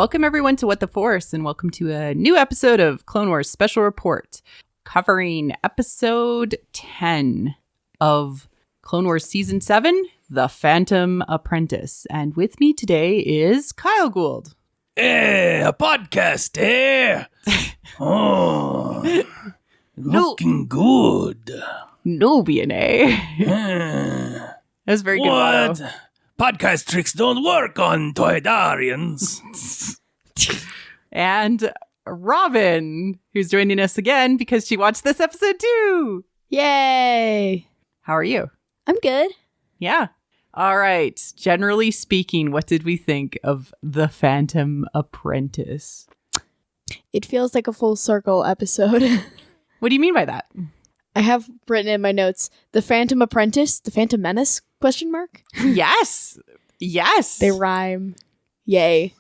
Welcome everyone to What the Force, and welcome to a new episode of Clone Wars Special Report, covering episode 10 of Clone Wars Season 7, The Phantom Apprentice. And with me today is Kyle Gould. Hey, a podcast, eh? Oh, looking good. Nubian, eh? That was very good. What? Podcast tricks don't work on Toydarians. And Robin, who's joining us again because she watched this episode too. Yay! How are you? I'm good. Yeah. All right. Generally speaking, what did we think of The Phantom Apprentice? It feels like a full circle episode. What do you mean by that? I have written in my notes, The Phantom Apprentice, The Phantom Menace, ? Yes. Yes. They rhyme. Yay.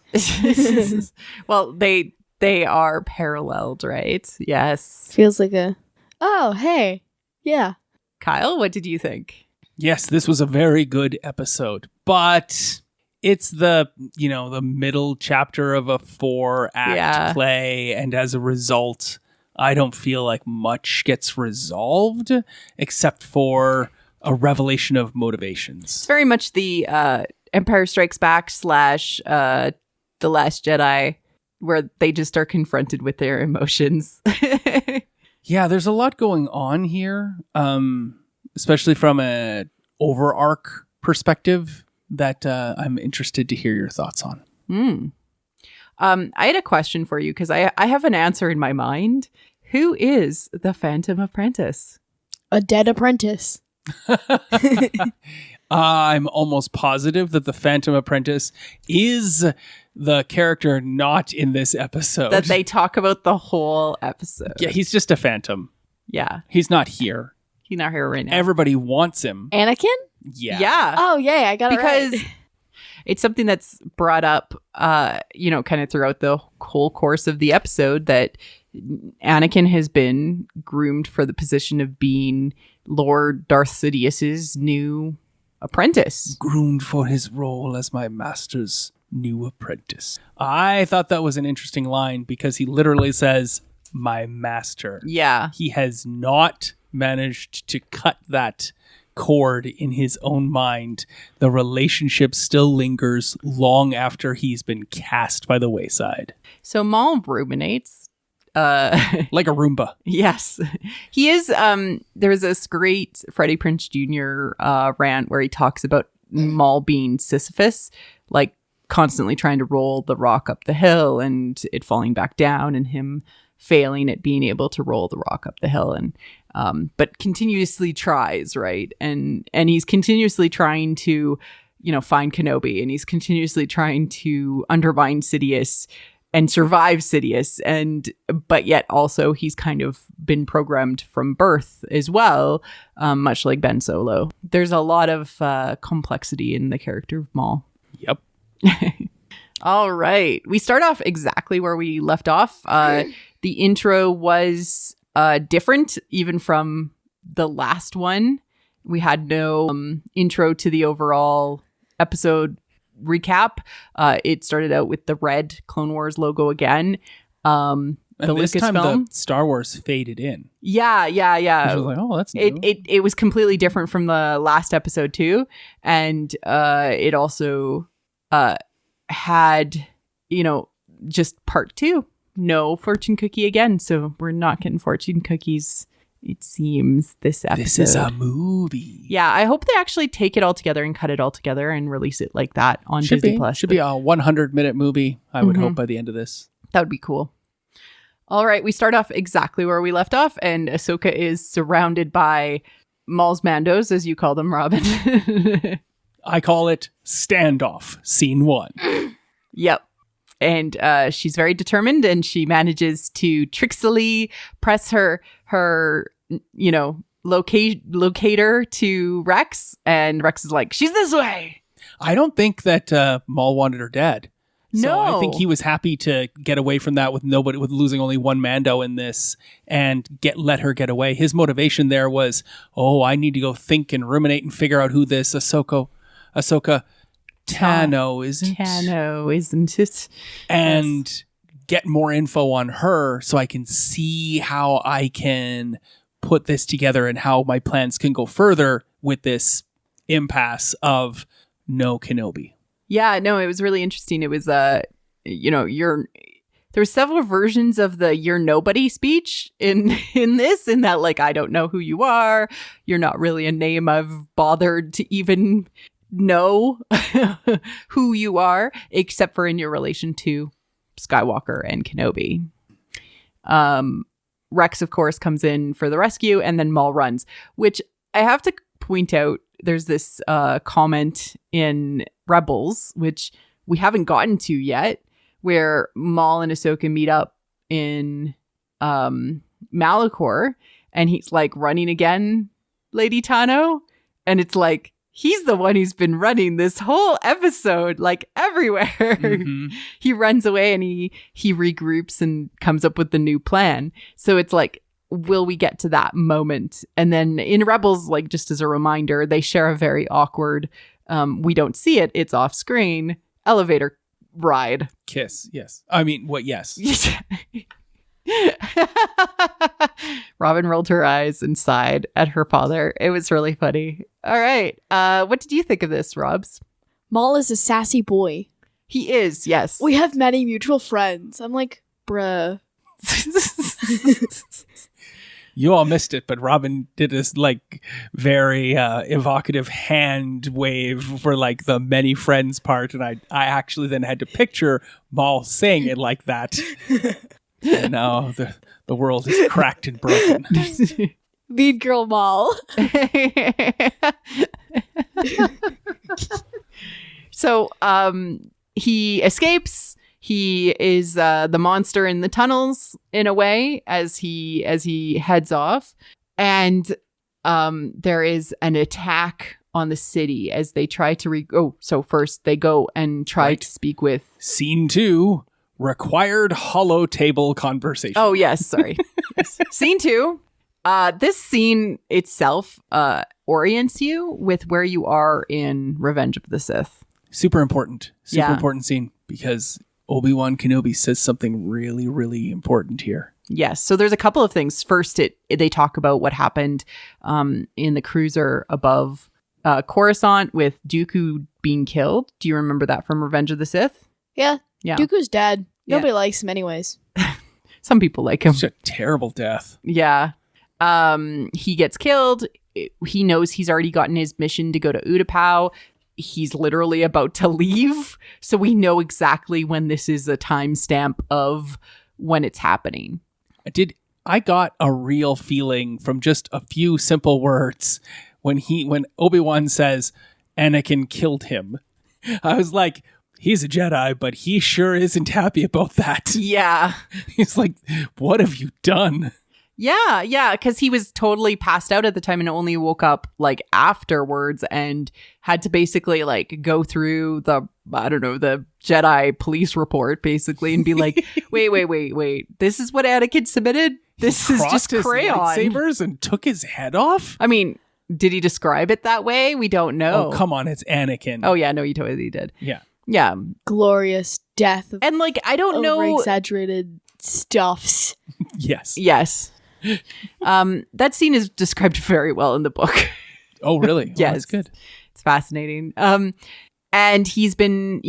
Well, they are paralleled, right? Yes. Feels like a, oh, hey. Yeah. Kyle, what did you think? Yes, this was a very good episode, but it's the middle chapter of a 4-act play, and as a result, I don't feel like much gets resolved except for a revelation of motivations. It's very much the Empire Strikes Back / The Last Jedi, where they just are confronted with their emotions. Yeah, there's a lot going on here, especially from an over-arc perspective that I'm interested to hear your thoughts on. I had a question for you because I have an answer in my mind. Who is the Phantom Apprentice? A dead apprentice. I'm almost positive that the Phantom Apprentice is the character not in this episode. That they talk about the whole episode. Yeah, he's just a phantom. Yeah. He's not here. He's not here right now. Everybody wants him. Anakin? Yeah. Yeah. Oh, yay, I got it right. Because it's something that's brought up, kind of throughout the whole course of the episode, that Anakin has been groomed for the position of being Lord Darth Sidious's new apprentice. Groomed for his role as my master's new apprentice. I thought that was an interesting line because he literally says, my master. Yeah. He has not managed to cut that cord in his own mind. The relationship still lingers long after he's been cast by the wayside. So Maul ruminates. Like a Roomba. Yes. He is, there's this great Freddie Prinze Jr. Rant where he talks about Maul being Sisyphus, like constantly trying to roll the rock up the hill and it falling back down, and him failing at being able to roll the rock up the hill, and but continuously tries, right? And he's continuously trying to, find Kenobi, and he's continuously trying to undermine Sidious and survive Sidious, but yet also he's kind of been programmed from birth as well, much like Ben Solo. There's a lot of complexity in the character of Maul. Yep. All right. We start off exactly where we left off. The intro was different even from the last one. We had no intro to the overall episode recap. It started out with the red Clone Wars logo again. The this time Lucasfilm. the Star Wars faded in. Yeah. I was like, oh, that's new. It was completely different from the last episode too, and it also had just part 2. No fortune cookie again, so we're not getting fortune cookies, it seems, this episode. This is a movie. Yeah, I hope they actually take it all together and cut it all together and release it like that on Disney Plus. Should be a 100-minute movie, I would hope, by the end of this. That would be cool. All right, we start off exactly where we left off, and Ahsoka is surrounded by Maul's Mandos, as you call them, Robin. I call it Standoff, Scene 1. Yep. And she's very determined, and she manages to tricksily press her locator to Rex, and Rex is like, she's this way. I don't think that Maul wanted her dead. So No. I think he was happy to get away from that with losing only one Mando in this and let her get away. His motivation there was, I need to go think and ruminate and figure out who this Ahsoka Tano, isn't it? And get more info on her so I can see how I can put this together and how my plans can go further with this impasse of no Kenobi. Yeah, no, it was really interesting. It was, there were several versions of the "you're nobody" speech in that, like, I don't know who you are. You're not really a name I've bothered to even know who you are, except for in your relation to Skywalker and Kenobi. Rex, of course, comes in for the rescue, and then Maul runs, which I have to point out. There's this comment in Rebels, which we haven't gotten to yet, where Maul and Ahsoka meet up in Malachor, and he's like, running again, Lady Tano? And it's like, he's the one who's been running this whole episode, like everywhere. Mm-hmm. He runs away and he regroups and comes up with the new plan. So it's like, will we get to that moment? And then in Rebels, like, just as a reminder, they share a very awkward, we don't see it, it's off screen, elevator ride. Kiss, yes. I mean, what, yes. Robin rolled her eyes and sighed at her father. It was really funny. All right. What did you think of this, Robs? Maul is a sassy boy. He is, yes. We have many mutual friends. I'm like, bruh. You all missed it, but Robin did this like very evocative hand wave for like the many friends part, and I actually then had to picture Maul saying it like that. And now the world is cracked and broken. Mean Girl Maul. So he escapes. He is the monster in the tunnels in a way as he heads off. And there is an attack on the city as they try to so first they go and try to speak with Scene 2, required hollow table conversation. Oh, yes, sorry. Yes. Scene 2. This scene itself orients you with where you are in Revenge of the Sith. Super important. Super important scene because Obi-Wan Kenobi says something really, really important here. Yes. So there's a couple of things. First, they talk about what happened in the cruiser above Coruscant with Dooku being killed. Do you remember that from Revenge of the Sith? Yeah. Dooku's dead. Nobody likes him anyways. Some people like him. It's a terrible death. Yeah. He gets killed. He knows he's already gotten his mission to go to Utapau. He's literally about to leave. So we know exactly when this is a timestamp of when it's happening. I got a real feeling from just a few simple words when Obi-Wan says Anakin killed him. I was like, he's a Jedi, but he sure isn't happy about that. Yeah. He's like, what have you done? Yeah, because he was totally passed out at the time and only woke up like afterwards and had to basically like go through the Jedi police report basically and be like, wait, this is what Anakin submitted? This is just crayon. Lightsabers and took his head off? I mean, did he describe it that way? We don't know. Oh, come on, it's Anakin. Oh yeah, no, he totally did. Yeah. Glorious death of and like I don't know exaggerated stuffs. Yes. That scene is described very well in the book. Oh, really? Yes. Oh, that's good. It's fascinating. And he's been,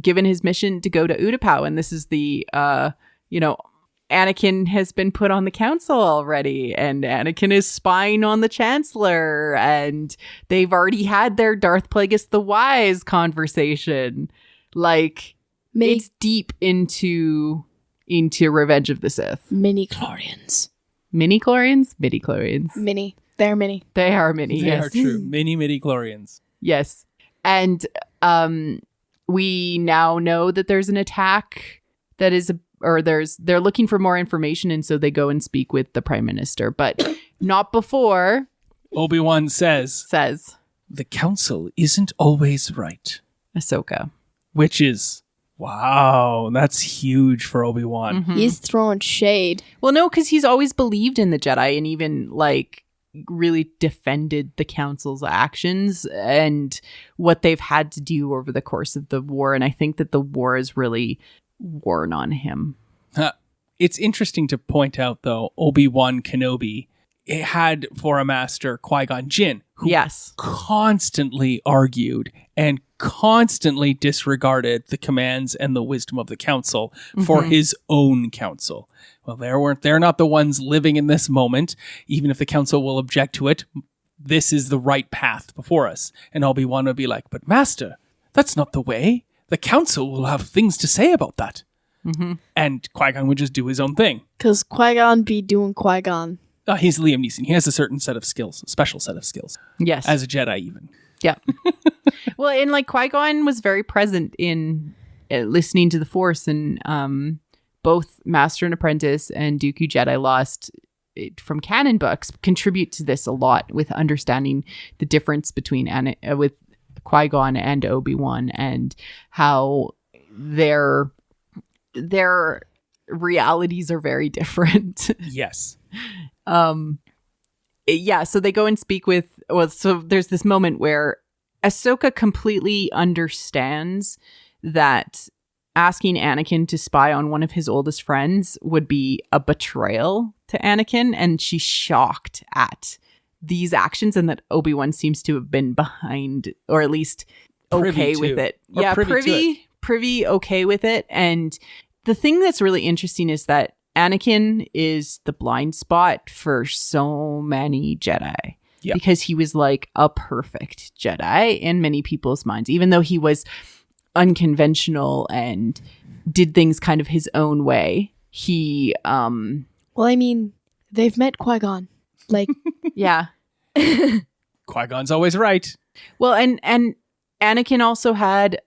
given his mission to go to Utapau. And this is the, Anakin has been put on the council already. And Anakin is spying on the Chancellor. And they've already had their Darth Plagueis the Wise conversation. Like, it's deep into Revenge of the Sith. Mini-chlorians. Mini-chlorians? Midi-chlorians. Mini. They're mini. They are mini, They yes. are true. Midi-chlorians. Yes. And we now know that there's an attack that is, they're looking for more information, and so they go and speak with the Prime Minister, but not before Obi-Wan says, the council isn't always right. Ahsoka. Which is, wow, that's huge for Obi-Wan. Mm-hmm. He's throwing shade. Well, no, because he's always believed in the Jedi, and even like really defended the council's actions and what they've had to do over the course of the war. And I think that the war is really worn on him. It's interesting to point out, though, Obi-Wan Kenobi had for a master Qui-Gon Jinn, who constantly argued and constantly disregarded the commands and the wisdom of the council for his own council. Well, they're not the ones living in this moment. Even if the council will object to it, this is the right path before us. And Obi-Wan would be like, but master, that's not the way. The council will have things to say about that. And Qui-Gon would just do his own thing. Because Qui-Gon be doing Qui-Gon. He's Liam Neeson. He has a certain set of skills, a special set of skills. Yes. As a Jedi, even. Yeah. Well, and like Qui-Gon was very present in listening to the Force, and both Master and Apprentice and Dooku Jedi Lost from canon books contribute to this a lot with understanding the difference between with Qui-Gon and Obi-Wan and how their realities are very different. Yes. So they go and speak with, so there's this moment where Ahsoka completely understands that asking Anakin to spy on one of his oldest friends would be a betrayal to Anakin, and she's shocked at these actions and that Obi-Wan seems to have been behind, or at least okay with it. Yeah, privy okay with it. And the thing that's really interesting is that Anakin is the blind spot for so many Jedi. Yeah. Because he was like a perfect Jedi in many people's minds, even though he was unconventional and did things kind of his own way. He well, I mean, they've met Qui-Gon. Like yeah. Qui-Gon's always right. Well, and Anakin also had,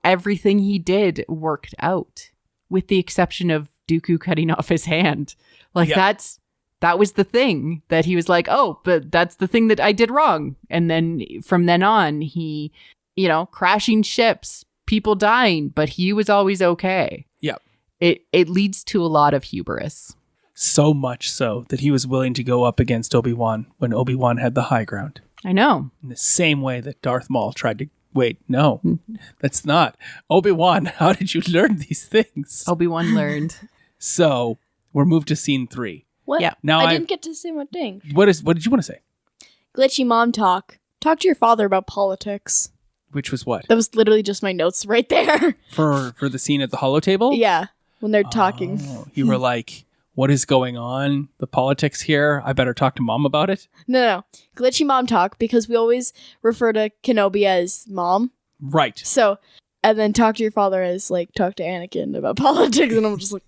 everything he did worked out, with the exception of Dooku cutting off his hand. Like that was the thing that he was like, oh, but that's the thing that I did wrong. And then from then on, he, crashing ships, people dying, but he was always okay. Yeah. It leads to a lot of hubris. So much so that he was willing to go up against Obi-Wan when Obi-Wan had the high ground. I know. In the same way that Darth Maul tried to, wait, no, that's not. Obi-Wan, how did you learn these things? Obi-Wan learned. So we're moved to scene 3. What? Yeah. Now I didn't get to say one thing. What did you want to say? Glitchy mom talk. Talk to your father about politics. Which was what? That was literally just my notes right there. For the scene at the holotable? Yeah, when they're talking. You were like, what is going on? The politics here? I better talk to mom about it? No. Glitchy mom talk, because we always refer to Kenobi as mom. Right. So, and then talk to your father as, like, talk to Anakin about politics, and I'm just like...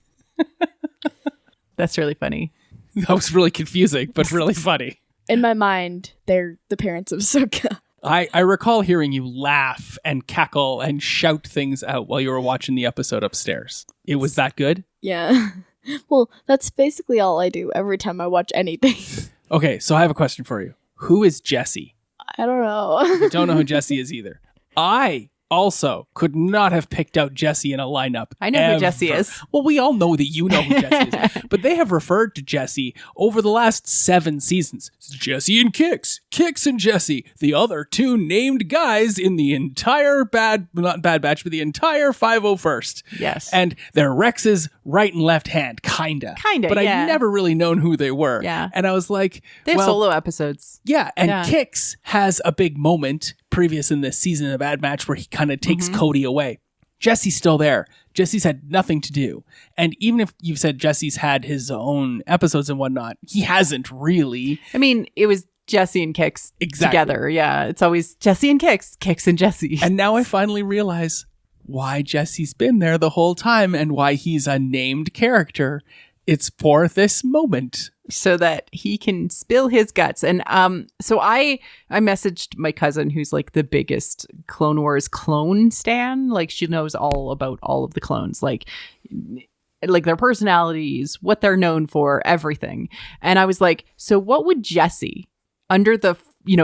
That's really funny. That was really confusing, but really funny. In my mind, they're the parents of Ahsoka. I recall hearing you laugh and cackle and shout things out while you were watching the episode upstairs. It was that good? Yeah. Well, that's basically all I do every time I watch anything. Okay, so I have a question for you. Who is Jessie? I don't know. I don't know who Jessie is either. I also could not have picked out Jessie in a lineup. I know who Jessie is. Well, we all know that you know who Jessie is. But they have referred to Jessie over the last 7 seasons. It's Jessie and Kix. Kix and Jessie. The other 2 named guys in the entire not Bad Batch, but the entire 501st. Yes. And they're Rex's right and left hand, kinda. But yeah. I'd never really known who they were. Yeah. And I was like, they have solo episodes. Yeah, and Kix has a big moment previous in this season of Bad Batch where he kind of takes Cody away. Jessie's still there. Jessie's had nothing to do. And even if you've said Jessie's had his own episodes and whatnot, he hasn't really. I mean, it was Jessie and Kix together. Yeah, it's always Jessie and Kix, Kix and Jessie. And now I finally realize why Jessie's been there the whole time and why he's a named character. It's for this moment. So that he can spill his guts. And so I messaged my cousin, who's like the biggest Clone Wars clone stan. Like, she knows all about all of the clones, like their personalities, what they're known for, everything. And I was like, so what would Jessie, under the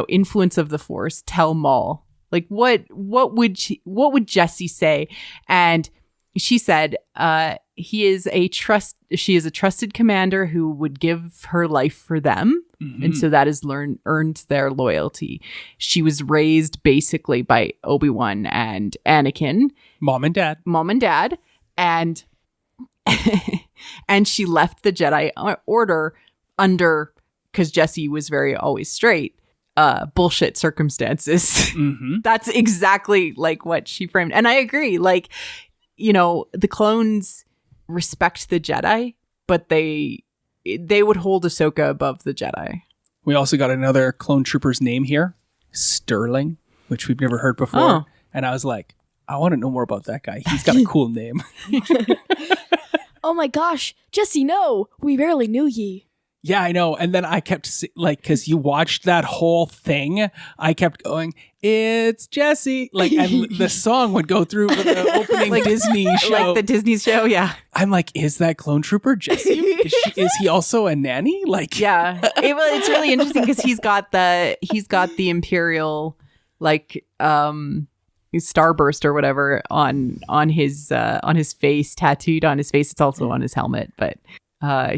influence of the Force, tell Maul? Like, what would Jessie say? And she said, she is a trusted commander who would give her life for them. And so that has earned their loyalty. She was raised basically by Obi-Wan and Anakin. Mom and dad. And and she left the Jedi Order under, because Jessie was very always straight, bullshit circumstances. That's exactly like what she framed. And I agree. Like, you know, the clones respect the Jedi, but they would hold Ahsoka above the Jedi. We also got another clone trooper's name here, Sterling, which we've never heard before. Oh. And I was like, I want to know more about that guy. He's got a cool name. Oh my gosh, Jessie, no, we barely knew ye. Yeah, I know. And then I kept, like, because you watched that whole thing, I kept going, it's Jessie. Like, and the song would go through the opening Like- Disney show. Like the Disney show, yeah. I'm like, is that clone trooper Jessie? Is he also a nanny? Like, Yeah. It's really interesting because he's got the Imperial, like, starburst or whatever on his face, tattooed on his face. It's also on his helmet, but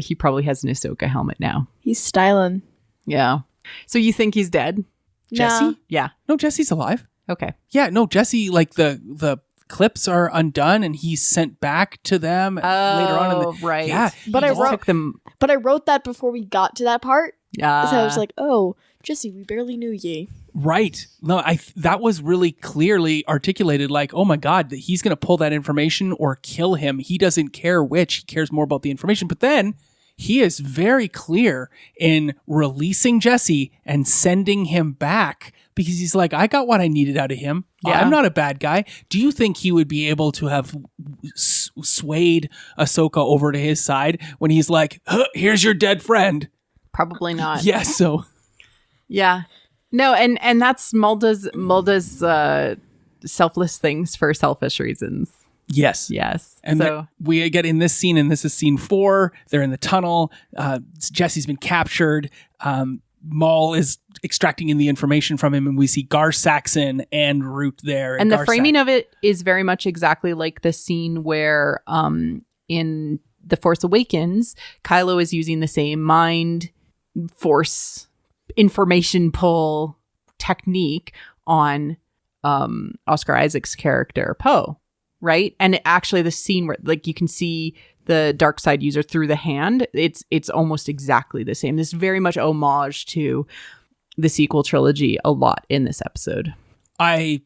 he probably has an Ahsoka helmet now. He's styling. Yeah. So you think he's dead? Jessie? Nah. Yeah. No, Jessie's alive. Okay. Yeah, no, Jessie, like the clips are undone and he's sent back to them later on. In the, right. Yeah. But He I just wrote- took them. But I wrote that before we got to that part. So I was Uh, like, oh, Jessie, we barely knew ye. Right. No, that was really clearly articulated, like, oh my God, that he's going to pull that information or kill him. He doesn't care which. He cares more about the information. But then he is very clear in releasing Jessie and sending him back because he's like, I got what I needed out of him. Yeah. I'm not a bad guy. Do you think he would be able to have swayed Ahsoka over to his side when he's like, huh, here's your dead friend? Probably not. Yeah, so... Yeah. No, and that's Mulda's selfless things for selfish reasons. Yes. Yes. And so we get in this scene, and this is scene 4. They're in the tunnel. Jessie's been captured. Maul is extracting in the information from him, and we see Gar Saxon and Root there. and the framing of it is very much exactly like the scene where in The Force Awakens, Kylo is using the same mind force information pull technique on Oscar Isaac's character Poe, right? And actually the scene where like you can see the dark side user through the hand, it's almost exactly the same. This is very much homage to the sequel trilogy a lot in this episode. I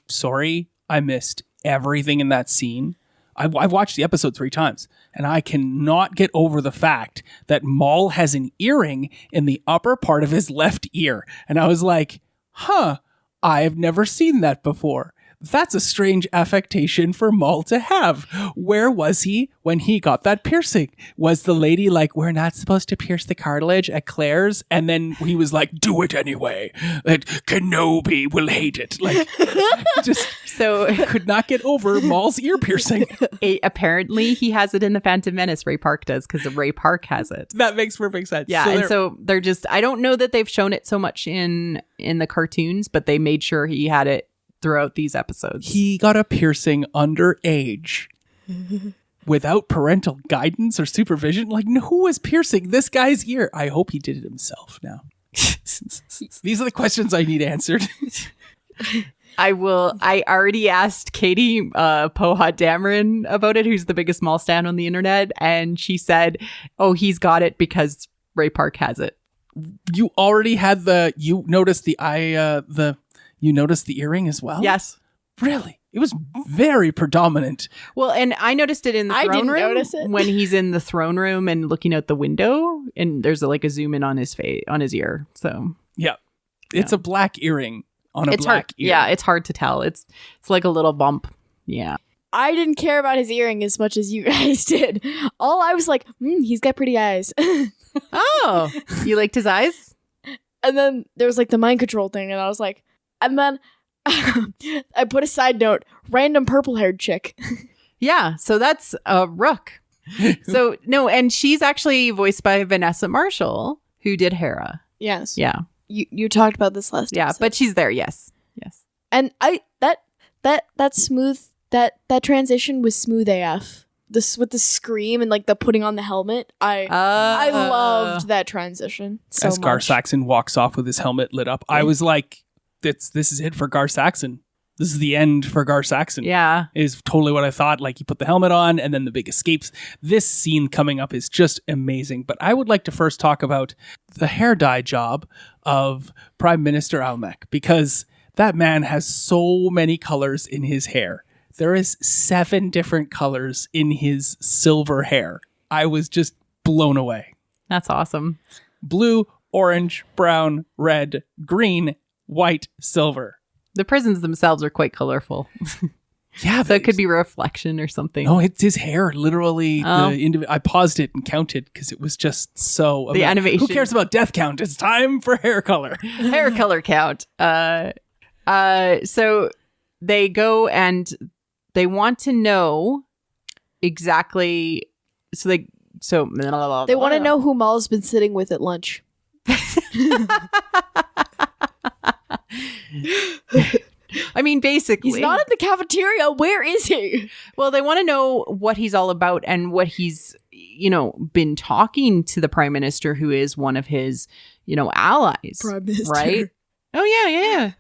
missed everything in that scene. I've watched the episode 3 times, and I cannot get over the fact that Maul has an earring in the upper part of his left ear. And I was like, huh, I've never seen that before. That's a strange affectation for Maul to have. Where was he when he got that piercing? Was the lady like, we're not supposed to pierce the cartilage at Claire's? And then he was like, do it anyway. That Kenobi will hate it. Like, just So could not get over Maul's ear piercing. apparently he has it in the Phantom Menace. Ray Park does because Ray Park has it. That makes perfect sense. Yeah, so they're just, I don't know that they've shown it so much in the cartoons, but they made sure he had it throughout these episodes. he got a piercing underage without parental guidance or supervision. Like, who was piercing this guy's ear? I hope he did it himself now. These are the questions I need answered. I already asked Katie Poha Dameron about it, who's the biggest Maul stan on the internet, and she said, oh, he's got it because Ray Park has it. You already had you noticed you noticed the earring as well? Yes. Really? It was very predominant. Well, and I noticed it in the I throne didn't room notice it. when he's in the throne room and looking out the window, and there's like a zoom in on his face, on his ear. So Yeah. It's a black earring on a it's black hard. ear. Yeah, it's hard to tell. It's like a little bump. Yeah. I didn't care about his earring as much as you guys did. All I was like, he's got pretty eyes. Oh, you liked his eyes? And then there was like the mind control thing, and I was like, and then I put a side note, random purple haired chick. Yeah. So that's Rook. So no, and she's actually voiced by Vanessa Marshall, who did Hera. Yes. Yeah. You talked about this last Yeah, episode. but she's there. Yes. And that smooth that transition was smooth AF. this with the scream and like the putting on the helmet. I loved that transition so as Gar much. Saxon walks off with his helmet lit up. I was like, this is it for Gar Saxon. This is the end for Gar Saxon. Yeah. Is totally what I thought. Like, he put the helmet on and then the big escapes. This scene coming up is just amazing. But I would like to first talk about the hair dye job of Prime Minister Almec, because that man has so many colors in his hair. There is 7 different colors in his silver hair. I was just blown away. That's awesome. Blue, orange, brown, red, green, white, silver. The prisons themselves are quite colorful. Yeah. So it could be a reflection or something. No, it's his hair. Literally, Oh. I paused it and counted because it was just so... The animation. Who cares about death count? It's time for hair color. Hair color count. So they go and they want to know exactly. They want to know who Maul's been sitting with at lunch. I mean, basically, He's not at the cafeteria. Where is he? well, they want to know what he's all about and what he's, been talking to the prime minister, who is one of his, allies. Prime Minister. Right? Oh yeah.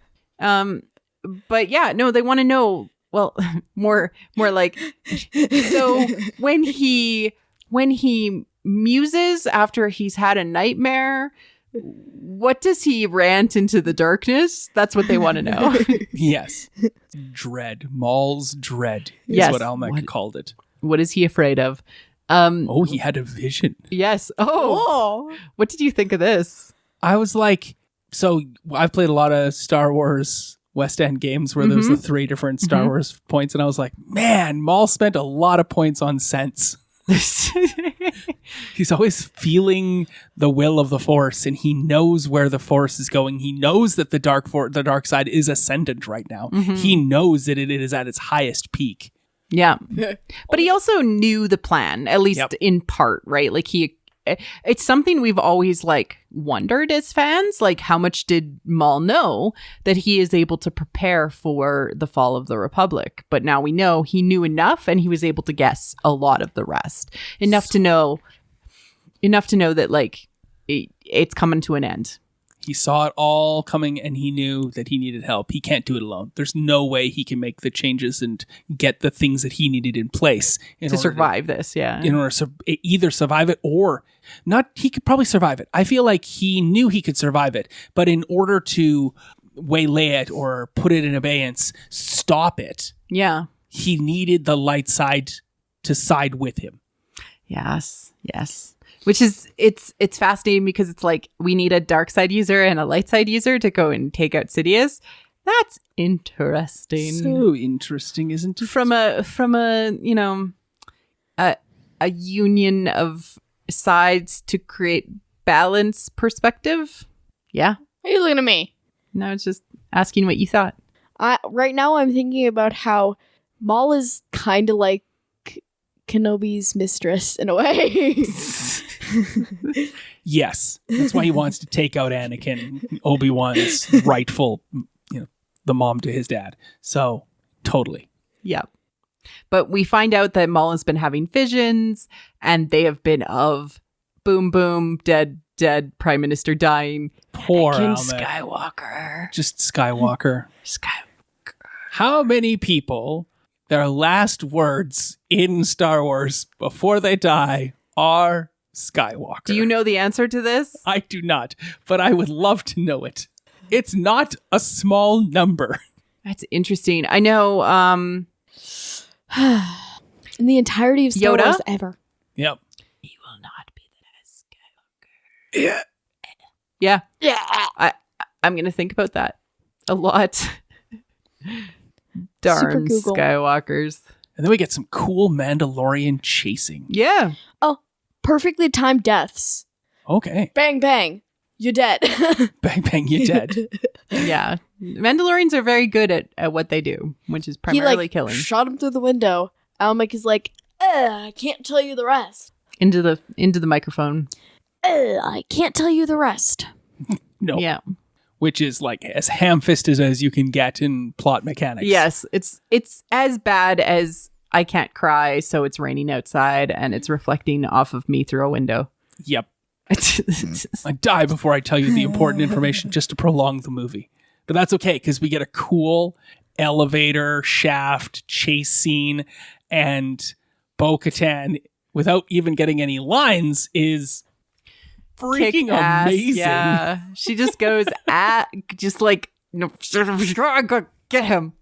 But yeah, no, they want to know. Well, more like, so when he muses after he's had a nightmare, what does he rant into the darkness? That's what they want to know. Yes. Dread. Maul's dread is Yes. what Almec called it. What is he afraid of? He had a vision. Yes. Oh, what did you think of this? I was like, so I've played a lot of Star Wars West End games where there was the 3 different Star Wars points, and I was like, man, Maul spent a lot of points on sense. He's always feeling the will of the Force, and he knows where the Force is going. He knows that the dark side is ascendant right now. He knows that it is at its highest peak. Yeah. But he also knew the plan, at least Yep. in part, right? Like it's something we've always wondered as fans, how much did Maul know that he is able to prepare for the fall of the Republic? But now we know he knew enough, and he was able to guess a lot of the rest. Enough to know that it's coming to an end. He saw it all coming, and he knew that he needed help. He can't do it alone. There's no way he can make the changes and get the things that he needed in place To survive this, yeah. in order to either survive it or not. He could probably survive it. I feel like he knew he could survive it, but in order to waylay it or put it in abeyance, stop it, Yeah. he needed the light side to side with him. Yes. Which is, it's fascinating because it's we need a dark side user and a light side user to go and take out Sidious. That's interesting. So interesting, isn't it? From a a union of sides to create balance perspective. Yeah. Are you looking at me? No, it's just asking what you thought. Right now I'm thinking about how Maul is kind of like Kenobi's mistress in a way. Yes, that's why he wants to take out Anakin, Obi-Wan's rightful, the mom to his dad. So, totally. Yeah. But we find out that Maul has been having visions, and they have been of boom, boom, dead, Prime Minister dying. Poor Anakin Almec. Skywalker. Just Skywalker. How many people, their last words in Star Wars before they die are Skywalker? Do you know the answer to this? I do not, but I would love to know it. It's not a small number. That's interesting. I know In the entirety of Star Yoda? Wars ever. Yep. he will not be the last Skywalker. Yeah. Yeah. I'm going to think about that a lot. Darn Super Google. Skywalkers. And then we get some cool Mandalorian chasing. Yeah. Oh, perfectly timed deaths. Okay. Bang, bang. You're dead. Bang, bang, you're dead. Yeah. Mandalorians are very good at what they do, which is primarily killing. Shot him through the window. Almec is like, I can't tell you the rest. Into the microphone. I can't tell you the rest. No. Yeah. Which is as ham-fisted as you can get in plot mechanics. Yes. It's as bad as I can't cry, so it's raining outside and it's reflecting off of me through a window. Yep. I die before I tell you the important information just to prolong the movie. But that's okay, because we get a cool elevator shaft chase scene, and Bo-Katan, without even getting any lines, is freaking amazing. Yeah. She just goes get him.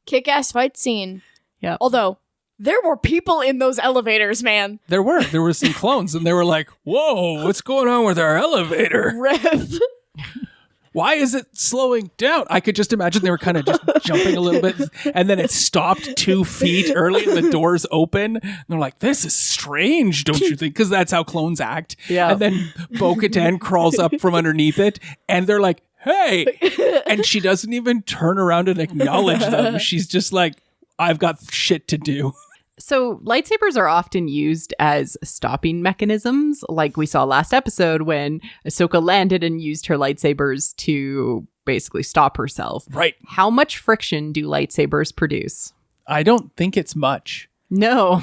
Kick-ass fight scene. Yeah. Although, there were people in those elevators, man. There were some clones, and they were like, whoa, what's going on with our elevator? Rev. Why is it slowing down? I could just imagine they were kind of just jumping a little bit, and then it stopped 2 feet early and the doors open. And they're like, this is strange, don't you think? Because that's how clones act. Yeah. And then Bo-Katan crawls up from underneath it, and they're like, hey. And she doesn't even turn around and acknowledge them. She's just like, I've got shit to do. So lightsabers are often used as stopping mechanisms, like we saw last episode when Ahsoka landed and used her lightsabers to basically stop herself. Right. How much friction do lightsabers produce? I don't think it's much. No.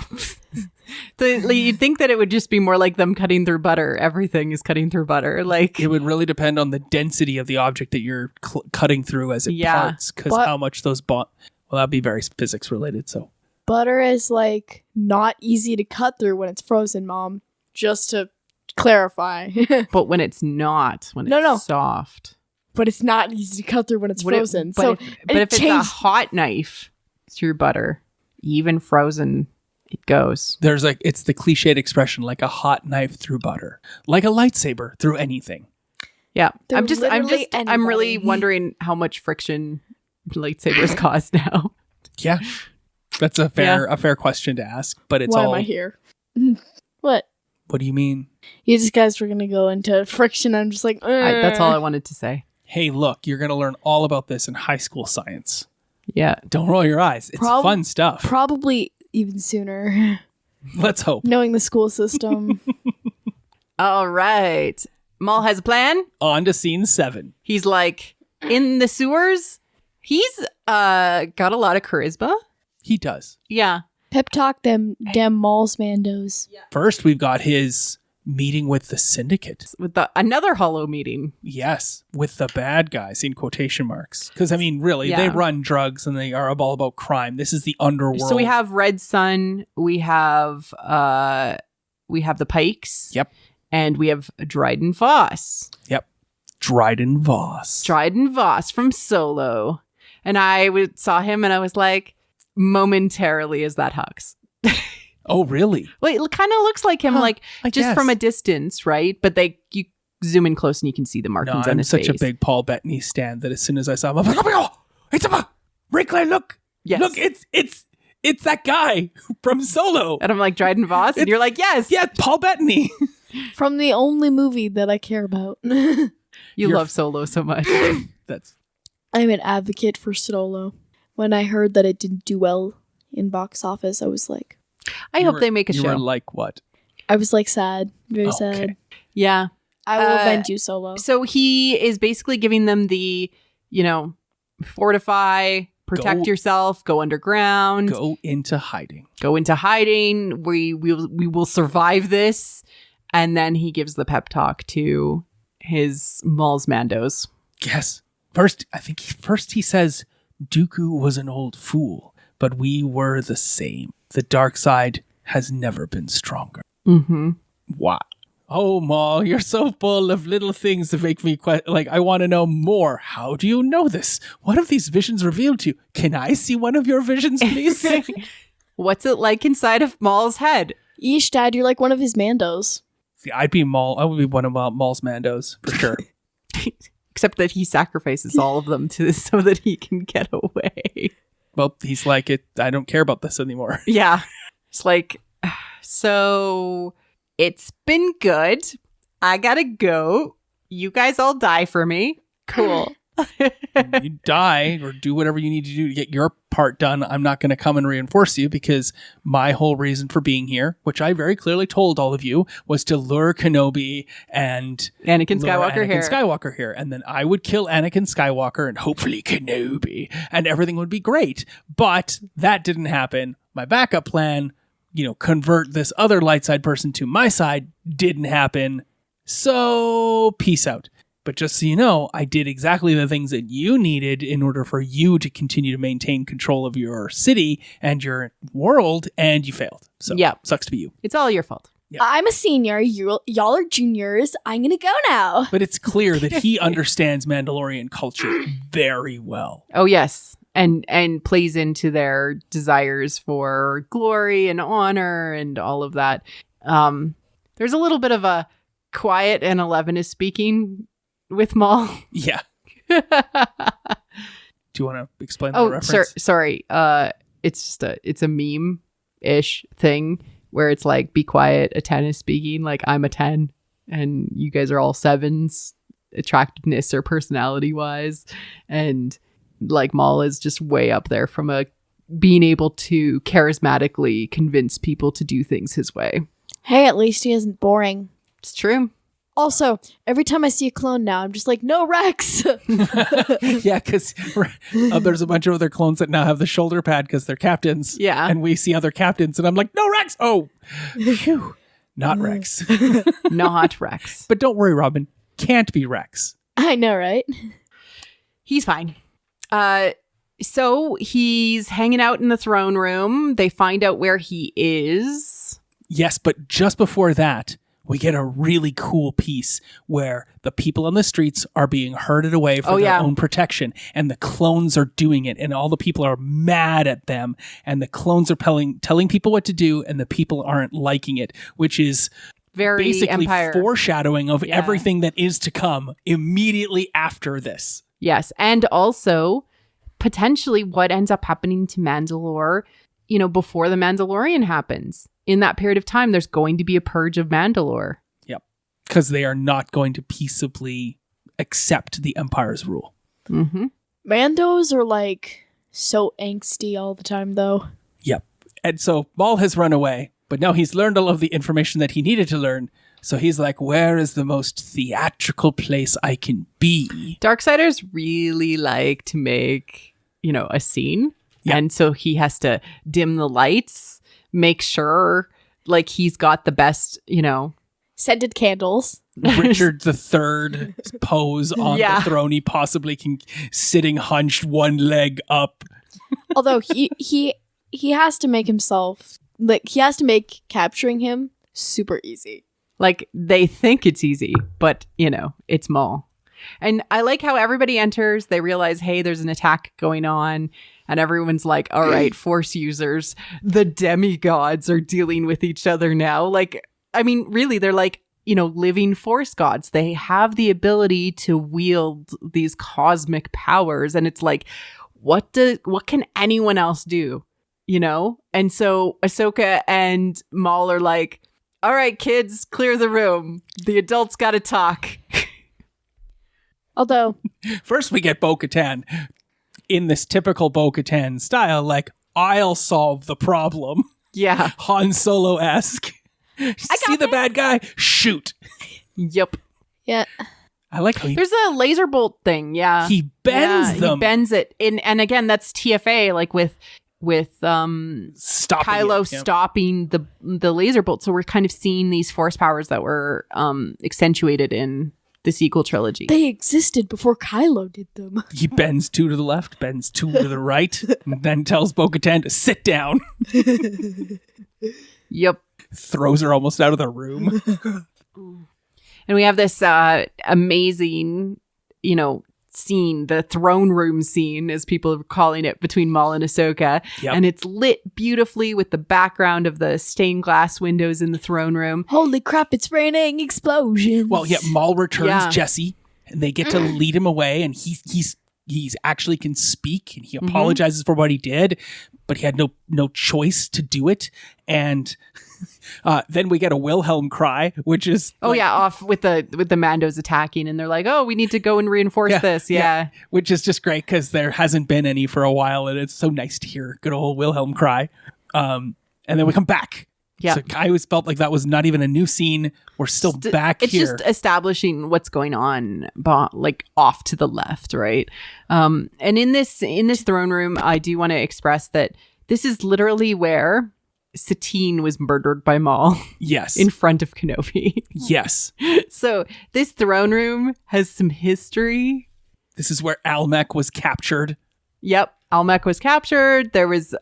You'd think that it would just be more like them cutting through butter. Everything is cutting through butter. Like, it would really depend on the density of the object that you're cutting through as it parts, because how much those well, that'd be very physics related, so. Butter is like not easy to cut through when it's frozen, Mom. Just to clarify. But when it's not, when it's soft. But it's not easy to cut through when it's frozen. But if it's a hot knife through butter, even frozen, it goes. There's it's the cliched expression, like a hot knife through butter, like a lightsaber through anything. Yeah, I'm really wondering how much friction lightsabers cause now. Yeah. That's a fair question to ask, but it's Why am I here? What? What do you mean? You just guys were going to go into friction. I'm just like, that's all I wanted to say. Hey, look, you're going to learn all about this in high school science. Yeah. Don't roll your eyes. It's fun stuff. Probably even sooner. Let's hope. Knowing the school system. All right. Maul has a plan. On to scene 7. He's like, in the sewers. He's got a lot of charisma. He does. Yeah. Pep talk them Maul's Mandos. Yeah. First, we've got his meeting with the Syndicate. With another hollow meeting. Yes, with the bad guys in quotation marks. Because, I mean, really, they run drugs and they are all about crime. This is the underworld. So we have Red Sun. We have the Pikes. Yep. And we have Dryden Voss. Yep. Dryden Voss from Solo. And I saw him and I was like, momentarily, is that Hux? Oh, really? Well, it kind of looks like him, from a distance, right? But you zoom in close and you can see the markings on his face. I'm such a big Paul Bettany stan that as soon as I saw him, I'm like, oh my God, it's a Ray Clay, look. Yes. Look, it's that guy from Solo. And I'm like, Dryden Voss? And you're like, yes. Yeah, Paul Bettany. From the only movie that I care about. You love Solo so much. I'm an advocate for Solo. When I heard that it didn't do well in box office, I was like, I hope they make a show. You were like what? I was like sad. Very sad. Yeah. I will avenge you, Solo. So he is basically giving them the, fortify, protect yourself, go underground. Go into hiding. We will survive this. And then he gives the pep talk to his Maul's Mandos. Yes. First he says, Dooku was an old fool, but we were the same. The dark side has never been stronger. Mm-hmm. Wow. Oh, Maul, you're so full of little things that make me I want to know more. How do you know this? What have these visions revealed to you? Can I see one of your visions, please? What's it like inside of Maul's head? Yeesh, Dad, you're like one of his Mandos. See, I'd be Maul. I would be one of Maul's Mandos, for sure. Except that he sacrifices all of them so that he can get away. Well, he's like, I don't care about this anymore. Yeah. It's like, so it's been good. I gotta go. You guys all die for me. Cool. You die or do whatever you need to do to get your part done. I'm not going to come and reinforce you because my whole reason for being here, which I very clearly told all of you, was to lure Kenobi and Anakin Skywalker here. And then I would kill Anakin Skywalker and hopefully Kenobi and everything would be great. But that didn't happen. my backup plan, convert this other light side person to my side, didn't happen. So peace out. But just so you know, I did exactly the things that you needed in order for you to continue to maintain control of your city and your world, and you failed. So sucks to be you. It's all your fault. Yep. I'm a senior. Y'all are juniors. I'm going to go now. But it's clear that he understands Mandalorian culture very well. Oh, yes. And plays into their desires for glory and honor and all of that. There's a little bit of a quiet, and 11 is speaking with Maul. Yeah. Do you want to explain that reference? Sorry. It's a meme-ish thing where it's like, be quiet, a 10 is speaking, like I'm a 10 and you guys are all 7s, attractiveness or personality wise, and like Maul is just way up there from a being able to charismatically convince people to do things his way. Hey, at least he isn't boring. It's true. Also, every time I see a clone now, I'm just like, no, Rex! Yeah, because there's a bunch of other clones that now have the shoulder pad because they're captains. Yeah. And we see other captains, and I'm like, no, Rex! Oh, phew. Not Rex. Not Rex. But don't worry, Robin. Can't be Rex. I know, right? He's fine. So he's hanging out in the throne room. They find out where he is. Yes, but just before that, we get a really cool piece where the people on the streets are being herded away for their own protection, and the clones are doing it, and all the people are mad at them, and the clones are telling people what to do, and the people aren't liking it, which is very basically Empire. Foreshadowing of everything that is to come immediately after this. Yes, and also potentially what ends up happening to Mandalore, before the Mandalorian happens. In that period of time, there's going to be a purge of Mandalore. Yep. Because they are not going to peaceably accept the Empire's rule. Mm-hmm. Mandos are like so angsty all the time, though. Yep. And so Maul has run away, but now he's learned all of the information that he needed to learn. So he's like, where is the most theatrical place I can be? Darksiders really like to make, a scene. Yep. And so he has to dim the lights, make sure like he's got the best, scented candles. Richard III pose on the throne he possibly can, sitting hunched, one leg up. Although he has to make himself, he has to make capturing him super easy. Like they think it's easy, but it's Maul. And I like how everybody enters, they realize, hey, there's an attack going on. And everyone's like, all right, Force users, the demigods are dealing with each other now. Like, I mean, really, they're like, living Force gods. They have the ability to wield these cosmic powers. And it's like, what can anyone else do? And so Ahsoka and Maul are like, all right, kids, clear the room. The adults got to talk. Although, first we get Bo-Katan in this typical Bo-Katan style, like, I'll solve the problem. Yeah. Han Solo-esque. See the bad guy? Shoot. Yep. Yeah. I like how there's a laser bolt thing. Yeah. He bends them. He bends it. And again, that's TFA, like with Kylo stopping the laser bolt. So we're kind of seeing these force powers that were accentuated in the sequel trilogy. They existed before Kylo did them. He bends 2 to the left, bends 2 to the right, and then tells Bo-Katan to sit down. Yep. Throws her almost out of the room. And we have this amazing, scene, the throne room scene, as people are calling it, between Maul and Ahsoka. Yep. And it's lit beautifully with the background of the stained glass windows in the throne room. Holy crap, it's raining explosions. Well, yeah, Maul returns Jessie, and they get to lead him away, and he's actually can speak, and he apologizes for what he did, but he had no choice to do it. And then we get a Wilhelm cry, which is off with the Mandos attacking, and they're like, oh, we need to go and reinforce this. Yeah. Which is just great because there hasn't been any for a while, and it's so nice to hear good old Wilhelm cry. And then we come back. Yeah. So I always felt like that was not even a new scene. We're still back here. It's just establishing what's going on, like off to the left, right? And in this throne room, I do want to express that This is literally where Satine was murdered by Maul. Yes. In front of Kenobi. Yes. So this throne room has some history. This is where Almec was captured. Yep. Almec was captured. There was,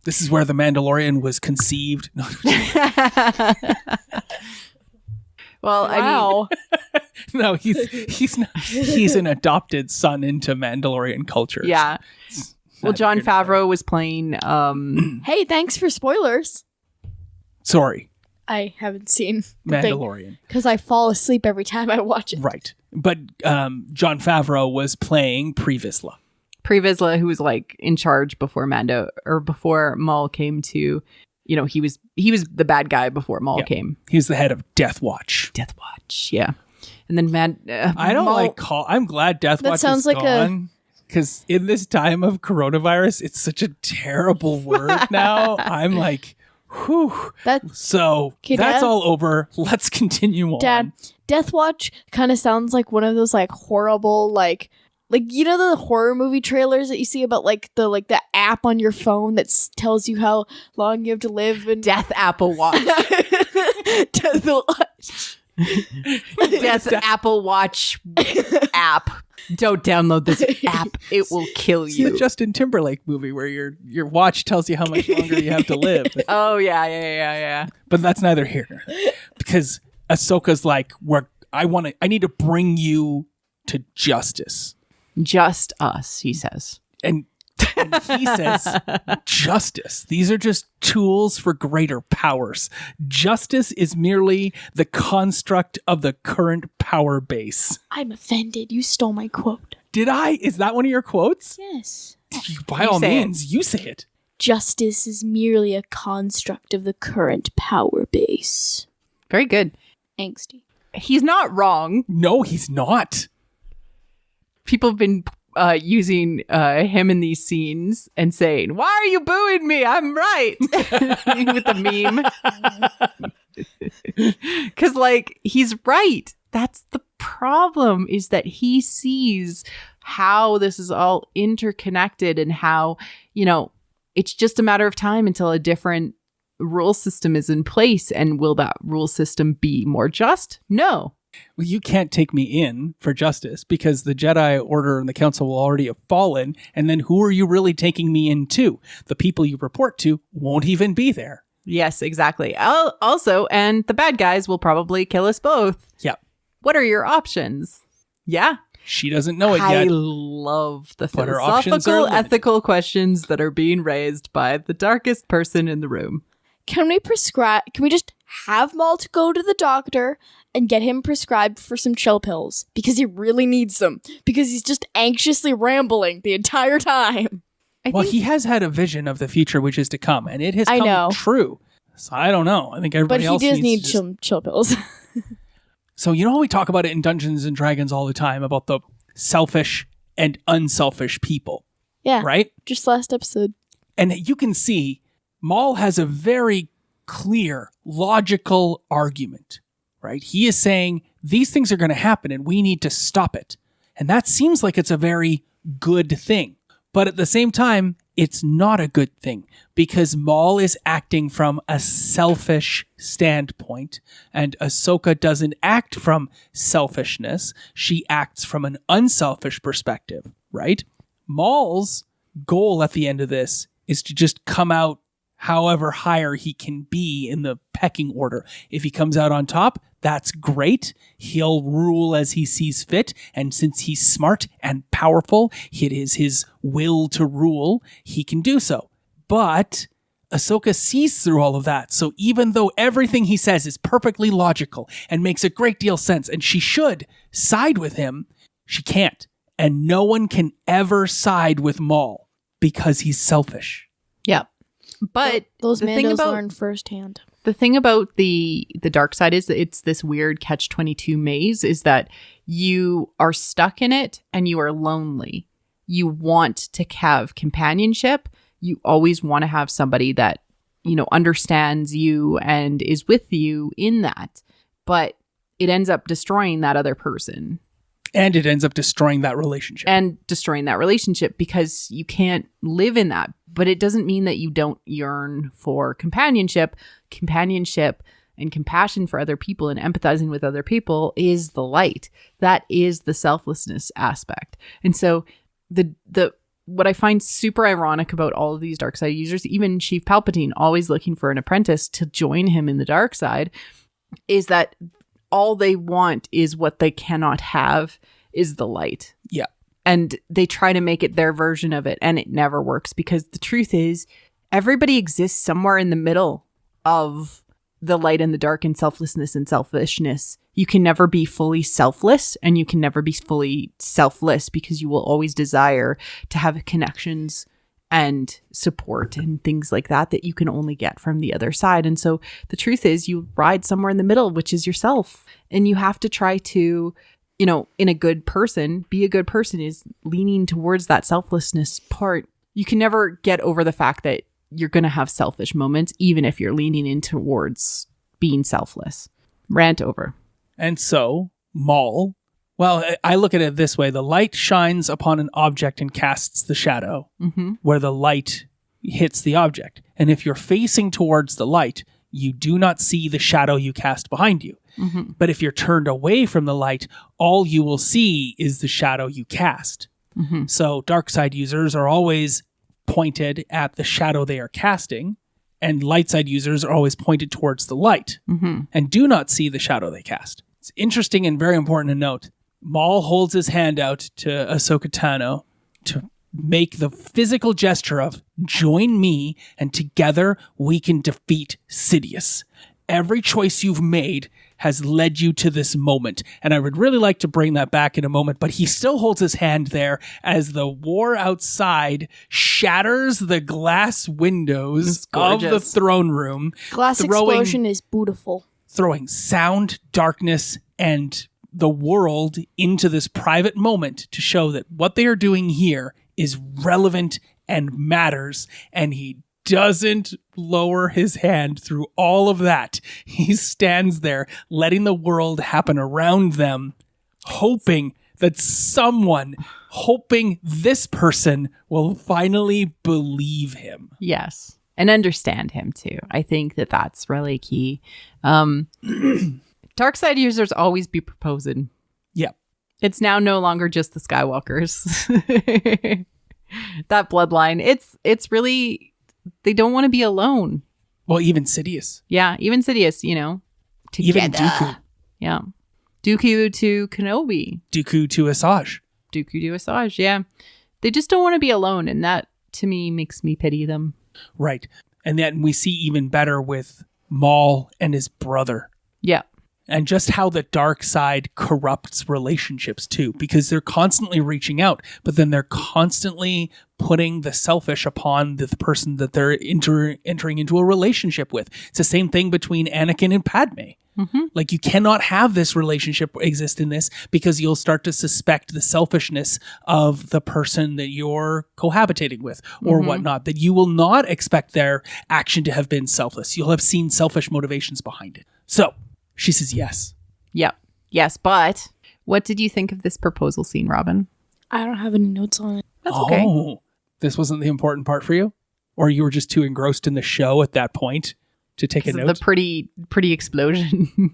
This is where the Mandalorian was conceived. No. Well, Wow. No, he's not. He's an adopted son into Mandalorian culture. Yeah. Well, Jon Favreau was playing. Hey, thanks for spoilers. Sorry, I haven't seen Mandalorian. because I fall asleep every time I watch it. Right, but Jon Favreau was playing Vizsla. Vizsla, who was like in charge before Mando or before Maul came to, he was the bad guy before Maul came. He's the head of Death Watch. Death Watch, yeah. And then I don't Maul, I'm glad Death Watch sounds is like gone. Because in this time of coronavirus, it's such a terrible word now. I'm like, whew. So Okay, that's Dad? all over. Let's continue on. Dad, Death Watch kind of sounds like one of those like horrible like the horror movie trailers that you see about like the app on your phone that tells you how long you have to live and Death Apple Watch. Death Watch. Death Apple Watch app. Don't download this app. It will kill It's you. the Justin Timberlake movie where your watch tells you how much longer you have to live. Oh, yeah. But that's neither here nor there. Because Ahsoka's like, I need to bring you to justice. Just us, he says. And he says, justice. These are just tools for greater powers. Justice is merely the construct of the current power base. I'm offended. You stole my quote. Did I? Is that one of your quotes? Yes. By all means, you say it. Justice is merely a construct of the current power base. Very good. Angsty. He's not wrong. No, he's not. People have been using him in these scenes and saying, "Why are you booing me? I'm right." With the meme. Because, he's right. That's the problem, is that he sees how this is all interconnected and how, it's just a matter of time until a different rule system is in place. And will that rule system be more just? No. Well, you can't take me in for justice because the Jedi Order and the Council will already have fallen. And then who are you really taking me into? The people you report to won't even be there. Yes, exactly. Also, and the bad guys will probably kill us both. Yep. What are your options? Yeah. She doesn't know it I yet. love the But her options are philosophical, limited. ethical questions that are being raised by the darkest person in the room. Can we just have Maul to go to the doctor and get him prescribed for some chill pills? Because he really needs them. Because he's just anxiously rambling the entire time. He has had a vision of the future which is to come, and it has come true. So I don't know. I think everybody else does needs need to chill pills. So how we talk about it in Dungeons and Dragons all the time about the selfish and unselfish people, Yeah. right? Just last episode. And you can see Maul has a very clear, logical argument, right? He is saying these things are going to happen and we need to stop it. And that seems like it's a very good thing. But at the same time, it's not a good thing because Maul is acting from a selfish standpoint and Ahsoka doesn't act from selfishness. She acts from an unselfish perspective, right? Maul's goal at the end of this is to just come out however higher he can be in the pecking order. If he comes out on top, that's great. He'll rule as he sees fit. And since he's smart and powerful, it is his will to rule. He can do so. But Ahsoka sees through all of that. So even though everything he says is perfectly logical and makes a great deal of sense, and she should side with him, she can't. And no one can ever side with Maul because he's selfish. Yeah. But those the thing Mandos about learn firsthand. the thing about the dark side is that it's this weird catch-22 maze, is that you are stuck in it and you are lonely. You want to have companionship. You always want to have somebody that, understands you and is with you in that. But it ends up destroying that other person. And it ends up destroying that relationship. Because you can't live in that. But it doesn't mean that you don't yearn for companionship. Companionship and compassion for other people and empathizing with other people is the light. That is the selflessness aspect. And so what I find super ironic about all of these dark side users, even Chief Palpatine always looking for an apprentice to join him in the dark side, is that all they want is what they cannot have is the light. Yeah. And they try to make it their version of it, and it never works, because the truth is everybody exists somewhere in the middle of the light and the dark and selflessness and selfishness. You can never be fully selfless, and you can never be fully selfless, because you will always desire to have connections and support and things like that you can only get from the other side. And so the truth is you ride somewhere in the middle, which is yourself. And you have to try to, in a good person, be a good person is leaning towards that selflessness part. You can never get over the fact that you're going to have selfish moments, even if you're leaning in towards being selfless. Rant over. And so Maul, well, I look at it this way. The light shines upon an object and casts the shadow where the light hits the object. And if you're facing towards the light, you do not see the shadow you cast behind you. But if you're turned away from the light, all you will see is the shadow you cast. So dark side users are always pointed at the shadow they are casting, and light side users are always pointed towards the light and do not see the shadow they cast. It's interesting and very important to note. Maul holds his hand out to Ahsoka Tano to make the physical gesture of join me and together we can defeat Sidious. Every choice you've made has led you to this moment. And I would really like to bring that back in a moment, but he still holds his hand there as the war outside shatters the glass windows of the throne room. Glass explosion is beautiful. Throwing sound, darkness, and the world into this private moment to show that what they are doing here is relevant and matters. And he doesn't lower his hand through all of that. He stands there, letting the world happen around them, hoping that this person will finally believe him. Yes. And understand him too. I think that that's really key. Dark side users always be proposing. Yeah. It's now no longer just the Skywalkers. That bloodline. It's really, they don't want to be alone. Well, even Sidious. Yeah, even Sidious, together. Even Dooku. Yeah. Dooku to Kenobi. Dooku to Asajj, yeah. They just don't want to be alone, and that, to me, makes me pity them. Right. And then we see even better with Maul and his brother. Yeah. And just how the dark side corrupts relationships too, because they're constantly reaching out, but then they're constantly putting the selfish upon the person that they're entering into a relationship with. It's the same thing between Anakin and Padme. Like, you cannot have this relationship exist in this, because you'll start to suspect the selfishness of the person that you're cohabitating with or whatnot, that you will not expect their action to have been selfless. You'll have seen selfish motivations behind it. So she says yes. Yep. Yes, but what did you think of this proposal scene, Robin? I don't have any notes on it. That's okay. Oh, this wasn't the important part for you? Or you were just too engrossed in the show at that point to take a note? The pretty explosion.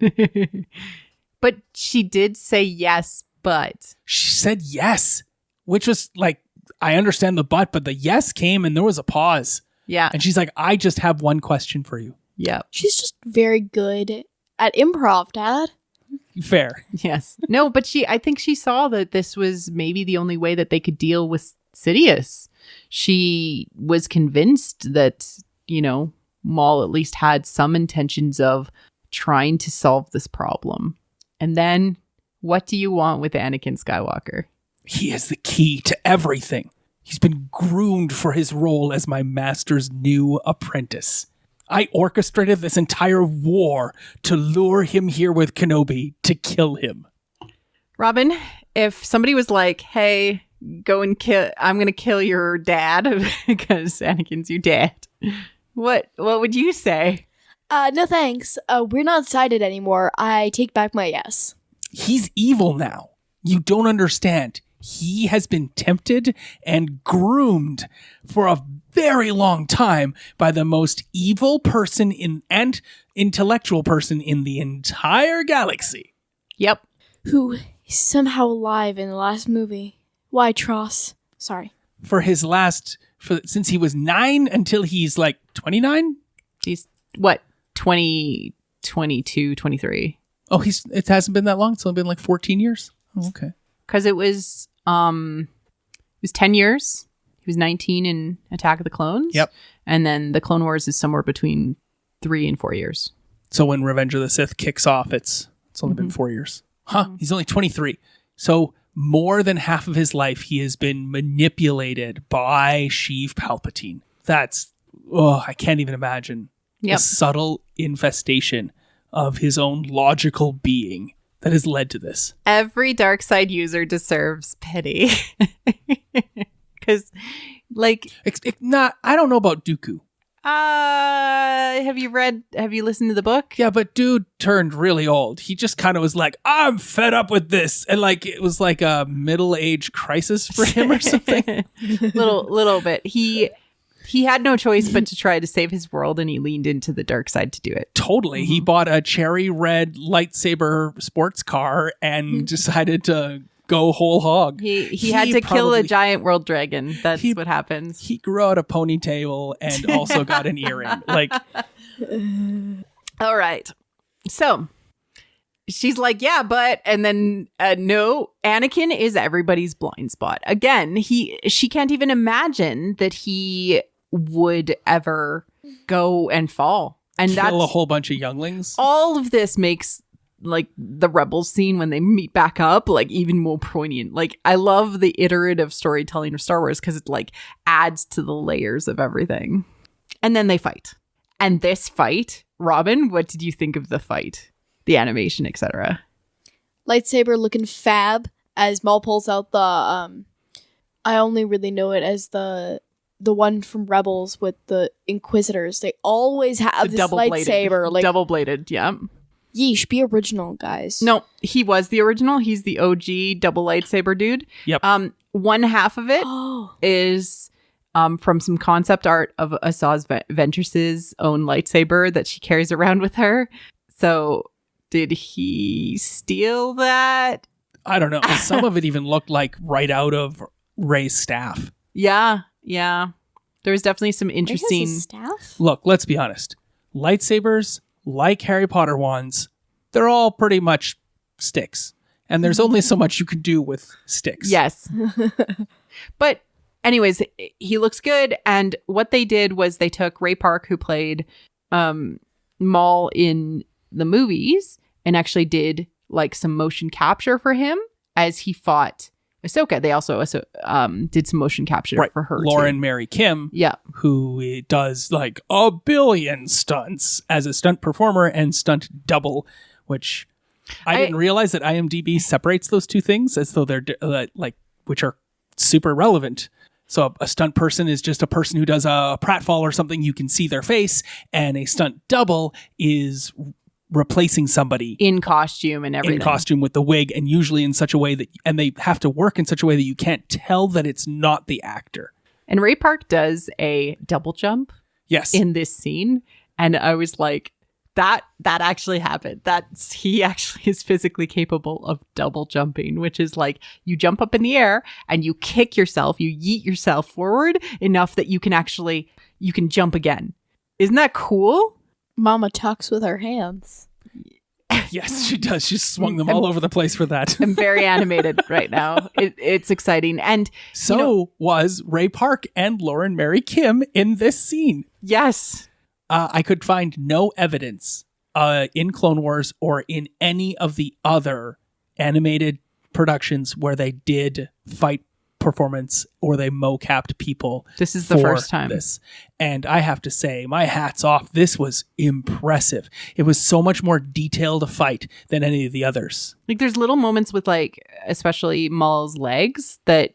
But she did say yes, but. She said yes, which was like, I understand the but the yes came and there was a pause. Yeah. And she's like, I just have one question for you. Yeah. She's just very good at improv, Dad. Fair. Yes. No, but I think she saw that this was maybe the only way that they could deal with Sidious. She was convinced that, Maul at least had some intentions of trying to solve this problem. And then, what do you want with Anakin Skywalker? He is the key to everything. He's been groomed for his role as my master's new apprentice. I orchestrated this entire war to lure him here with Kenobi to kill him. Robin, if somebody was like, hey, go and I'm going to kill your dad because Anakin's your dad, what would you say? No thanks. We're not sided anymore. I take back my yes. He's evil now. You don't understand. He has been tempted and groomed for a very long time by the most evil person and intellectual person in the entire galaxy. Yep. Who is somehow alive in the last movie. Why, Tross? Sorry. Since he was 9 until he's like 29? He's, what, 20, 22, 23. Oh, it hasn't been that long? It's only been like 14 years? Oh, okay. Because it was 10 years. He was 19 in Attack of the Clones. Yep. And then the Clone Wars is somewhere between 3 and 4 years. So when Revenge of the Sith kicks off, it's only been 4 years. Huh. He's only 23. So more than half of his life, he has been manipulated by Sheev Palpatine. I can't even imagine the subtle infestation of his own logical being that has led to this. Every dark side user deserves pity. Because, like... I don't know about Dooku. Have you listened to the book? Yeah, but dude turned really old. He just kind of was like, I'm fed up with this. And like, it was like a middle-age crisis for him or something. little bit. He had no choice but to try to save his world, and he leaned into the dark side to do it. Totally. He bought a cherry red lightsaber sports car and decided to go whole hog. He had to kill a giant world dragon. That's what happens. He grew out a ponytail and also got an earring. Like, all right. So she's like, yeah, but, and then no, Anakin is everybody's blind spot. Again, she can't even imagine that he would ever go and fall. And kill a whole bunch of younglings. All of this makes like the Rebels scene when they meet back up like even more poignant. Like, I love the iterative storytelling of Star Wars because it like adds to the layers of everything. And then they fight. And this fight, Robin, what did you think of the fight? The animation, etc. Lightsaber looking fab as Maul pulls out the I only really know it as the one from Rebels with the Inquisitors. They always have this lightsaber. Like, double-bladed, yeah. Yeesh, be original, guys. No, he was the original. He's the OG double lightsaber dude. Yep. One half of it is from some concept art of Asajj Ventress's own lightsaber that she carries around with her. So did he steal that? I don't know. Some of it even looked like right out of Rey's staff. Yeah. There was definitely some interesting staff. Look, let's be honest. Lightsabers, like Harry Potter wands, they're all pretty much sticks. And there's only so much you can do with sticks. Yes. But anyways, he looks good. And what they did was they took Ray Park, who played Maul in the movies, and actually did like some motion capture for him as he fought Ahsoka. They also did some motion capture for her. Lauren too. Mary Kim, yeah, who does like a billion stunts as a stunt performer and stunt double, which I didn't realize that IMDb separates those two things as though they're which are super relevant. So a stunt person is just a person who does a pratfall or something. You can see their face, and a stunt double is replacing somebody in costume and everything. In costume with the wig, and usually in such a way that, and they have to work in such a way that you can't tell that it's not the actor. And Ray Park does a double jump. Yes. In this scene. And I was like, that actually happened. He actually is physically capable of double jumping, which is like you jump up in the air and you kick yourself, you yeet yourself forward enough that you can jump again. Isn't that cool? Mama talks with her hands. Yes, she does. She swung them all over the place for that. I'm very animated right now. It's exciting. And so was Ray Park and Lauren Mary Kim in this scene. Yes. I could find no evidence in Clone Wars or in any of the other animated productions where they did fight performance or they mocapped people. This is the first time. And I have to say, my hat's off. This was impressive. It was so much more detailed a fight than any of the others. Like, there's little moments with, like, especially Maul's legs that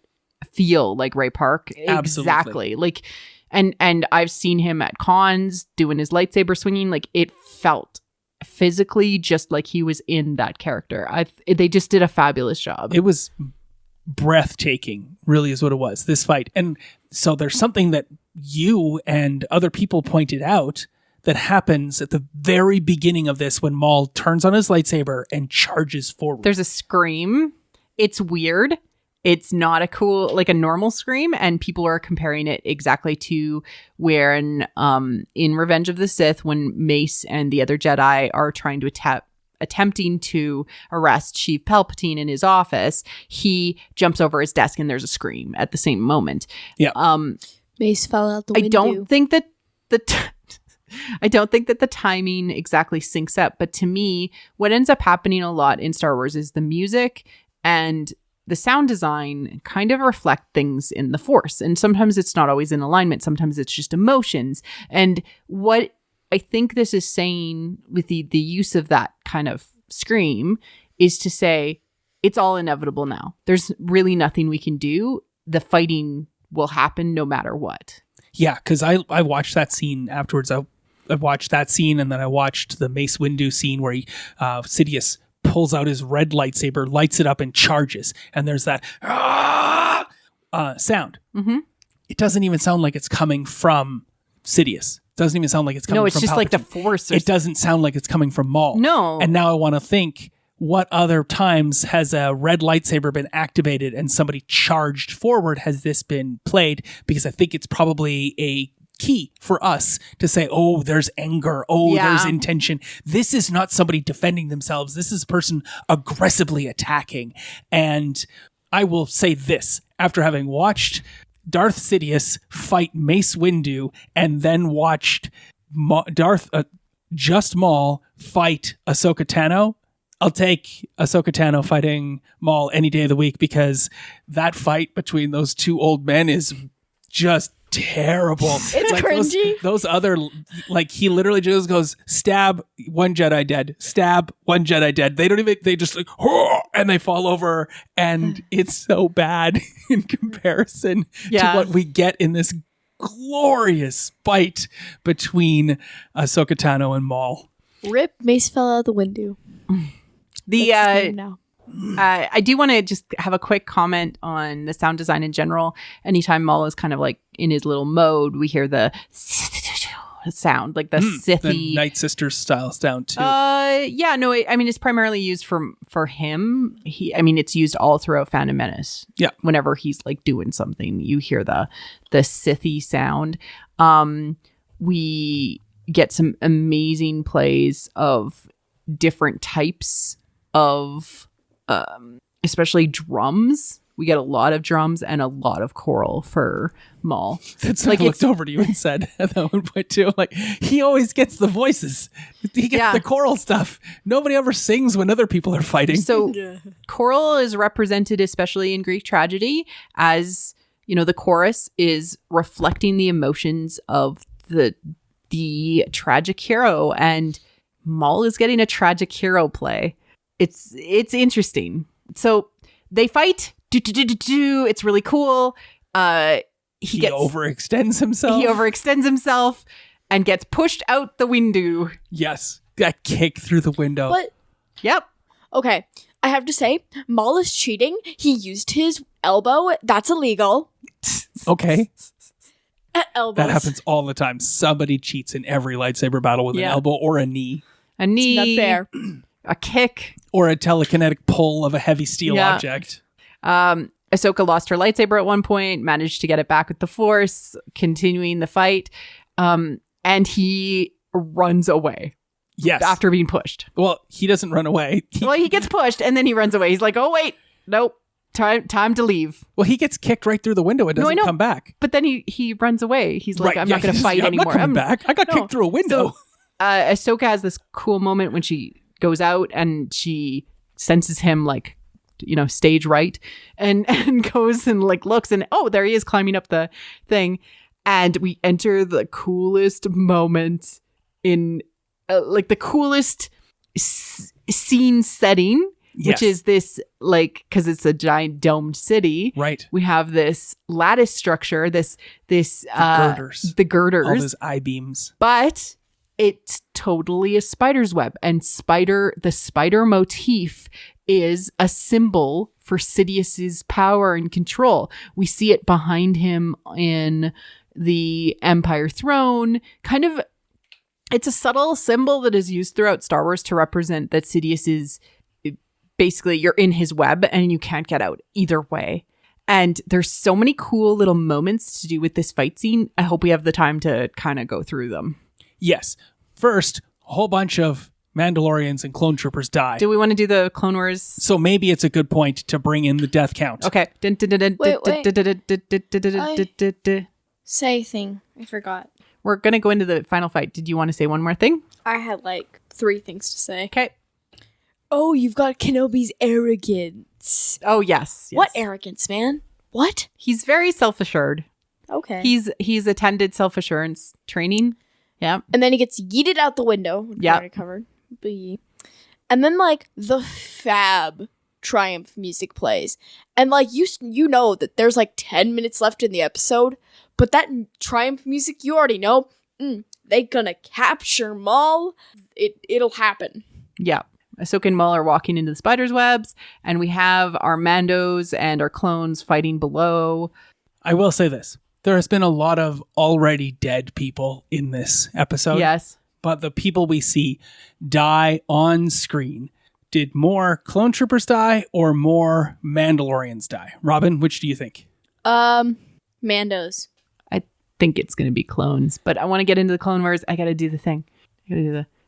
feel like Ray Park. Absolutely. Exactly. Like, and I've seen him at cons doing his lightsaber swinging. Like, it felt physically just like he was in that character. They just did a fabulous job. It was breathtaking, really is what it was, this fight. And so there's something that you and other people pointed out that happens at the very beginning of this when Maul turns on his lightsaber and charges forward. There's a scream. It's weird. It's not a normal scream, and people are comparing it exactly to where in Revenge of the Sith, when Mace and the other Jedi are trying to attempting to arrest Sheev Palpatine in his office, he jumps over his desk and there's a scream at the same moment. Yeah. Mace fell out the window. I don't think that the timing exactly syncs up, but to me, what ends up happening a lot in Star Wars is the music and the sound design kind of reflect things in the Force. And sometimes it's not always in alignment. Sometimes it's just emotions. And what I think this is saying with the use of that kind of scream is to say, it's all inevitable now. There's really nothing we can do. The fighting will happen no matter what. Yeah, because I watched that scene afterwards. I watched that scene, and then I watched the Mace Windu scene where Sidious pulls out his red lightsaber, lights it up, and charges. And there's that sound. Mm-hmm. It doesn't even sound like it's coming from Sidious. It doesn't even sound like it's coming from No, it's just Palpatine. like the Force. It doesn't sound like it's coming from Maul. No. And now I want to think, what other times has a red lightsaber been activated and somebody charged forward? Has this been played? Because I think it's probably a key for us to say, oh, there's anger. Oh, there's intention. This is not somebody defending themselves. This is a person aggressively attacking. And I will say this, after having watched Darth Sidious fight Mace Windu and then watched Just Maul fight Ahsoka Tano, I'll take Ahsoka Tano fighting Maul any day of the week, because that fight between those two old men is just terrible. It's like cringy. Those other, like, he literally just goes, stab, one Jedi dead, stab, one Jedi dead. They just like, and they fall over, and it's so bad in comparison to what we get in this glorious fight between Ahsoka Tano and Maul. Rip, Mace fell out the window. I do want to just have a quick comment on the sound design in general. Anytime Maul is kind of like in his little mode, we hear the sound, like the Sithy, the Night Sisters style sound too. It's primarily used for him. It's used all throughout Phantom Menace. Yeah, whenever he's like doing something, you hear the Sithy sound. We get some amazing plays of different types of especially drums. We get a lot of drums and a lot of choral for Maul. That's like I looked over to you and said at that one point too, like, he always gets the voices. He gets the choral stuff. Nobody ever sings when other people are fighting. So choral is represented, especially in Greek tragedy, as, the chorus is reflecting the emotions of the tragic hero, and Maul is getting a tragic hero play. It's interesting. So they fight. It's really cool. He overextends himself. And gets pushed out the window. Yes, that kick through the window. But yep. Okay, I have to say, Maul is cheating. He used his elbow. That's illegal. Okay. Elbows. That happens all the time. Somebody cheats in every lightsaber battle with an elbow or a knee. A knee. It's not fair. A kick. Or a telekinetic pull of a heavy steel object. Ahsoka lost her lightsaber at one point, managed to get it back with the Force, continuing the fight. And he runs away. Yes. After being pushed. Well, he doesn't run away. He gets pushed and then he runs away. He's like, oh, wait. Nope. Time to leave. Well, he gets kicked right through the window and doesn't come back. But then he runs away. He's like, I'm not going to fight anymore. I'm not coming back. I got kicked through a window. So, Ahsoka has this cool moment when she goes out and she senses him, like, stage right, and goes and like looks, and there he is climbing up the thing, and we enter the coolest moment in like the coolest scene setting. Which is this, like, because it's a giant domed city. Right. We have this lattice structure, the girders. All those I-beams. But it's totally a spider's web. And the spider motif is a symbol for Sidious's power and control. We see it behind him in the Empire throne. It's a subtle symbol that is used throughout Star Wars to represent that Sidious is basically, you're in his web and you can't get out either way. And there's so many cool little moments to do with this fight scene. I hope we have the time to kind of go through them. Yes. First, a whole bunch of Mandalorians and clone troopers die. Do we want to do the Clone Wars? So maybe it's a good point to bring in the death count. Okay. Say thing. I forgot. We're going to go into the final fight. Did you want to say one more thing? I had like 3 things to say. Okay. Oh, you've got Kenobi's arrogance. Oh, yes. What arrogance, man? What? He's very self-assured. Okay. He's attended self-assurance training. Yeah. And then he gets yeeted out the window. Yeah. Already covered. And then like the fab triumph music plays. And like you know that there's like 10 minutes left in the episode, but that triumph music, you already know, they gonna capture Maul. It'll happen. Yeah. Ahsoka and Maul are walking into the spider's webs, and we have our Mandos and our clones fighting below. I will say this. There has been a lot of already dead people in this episode. Yes. But the people we see die on screen. Did more clone troopers die or more Mandalorians die? Robin, which do you think? Mandos. I think it's going to be clones, but I want to get into the Clone Wars. I got to do the thing.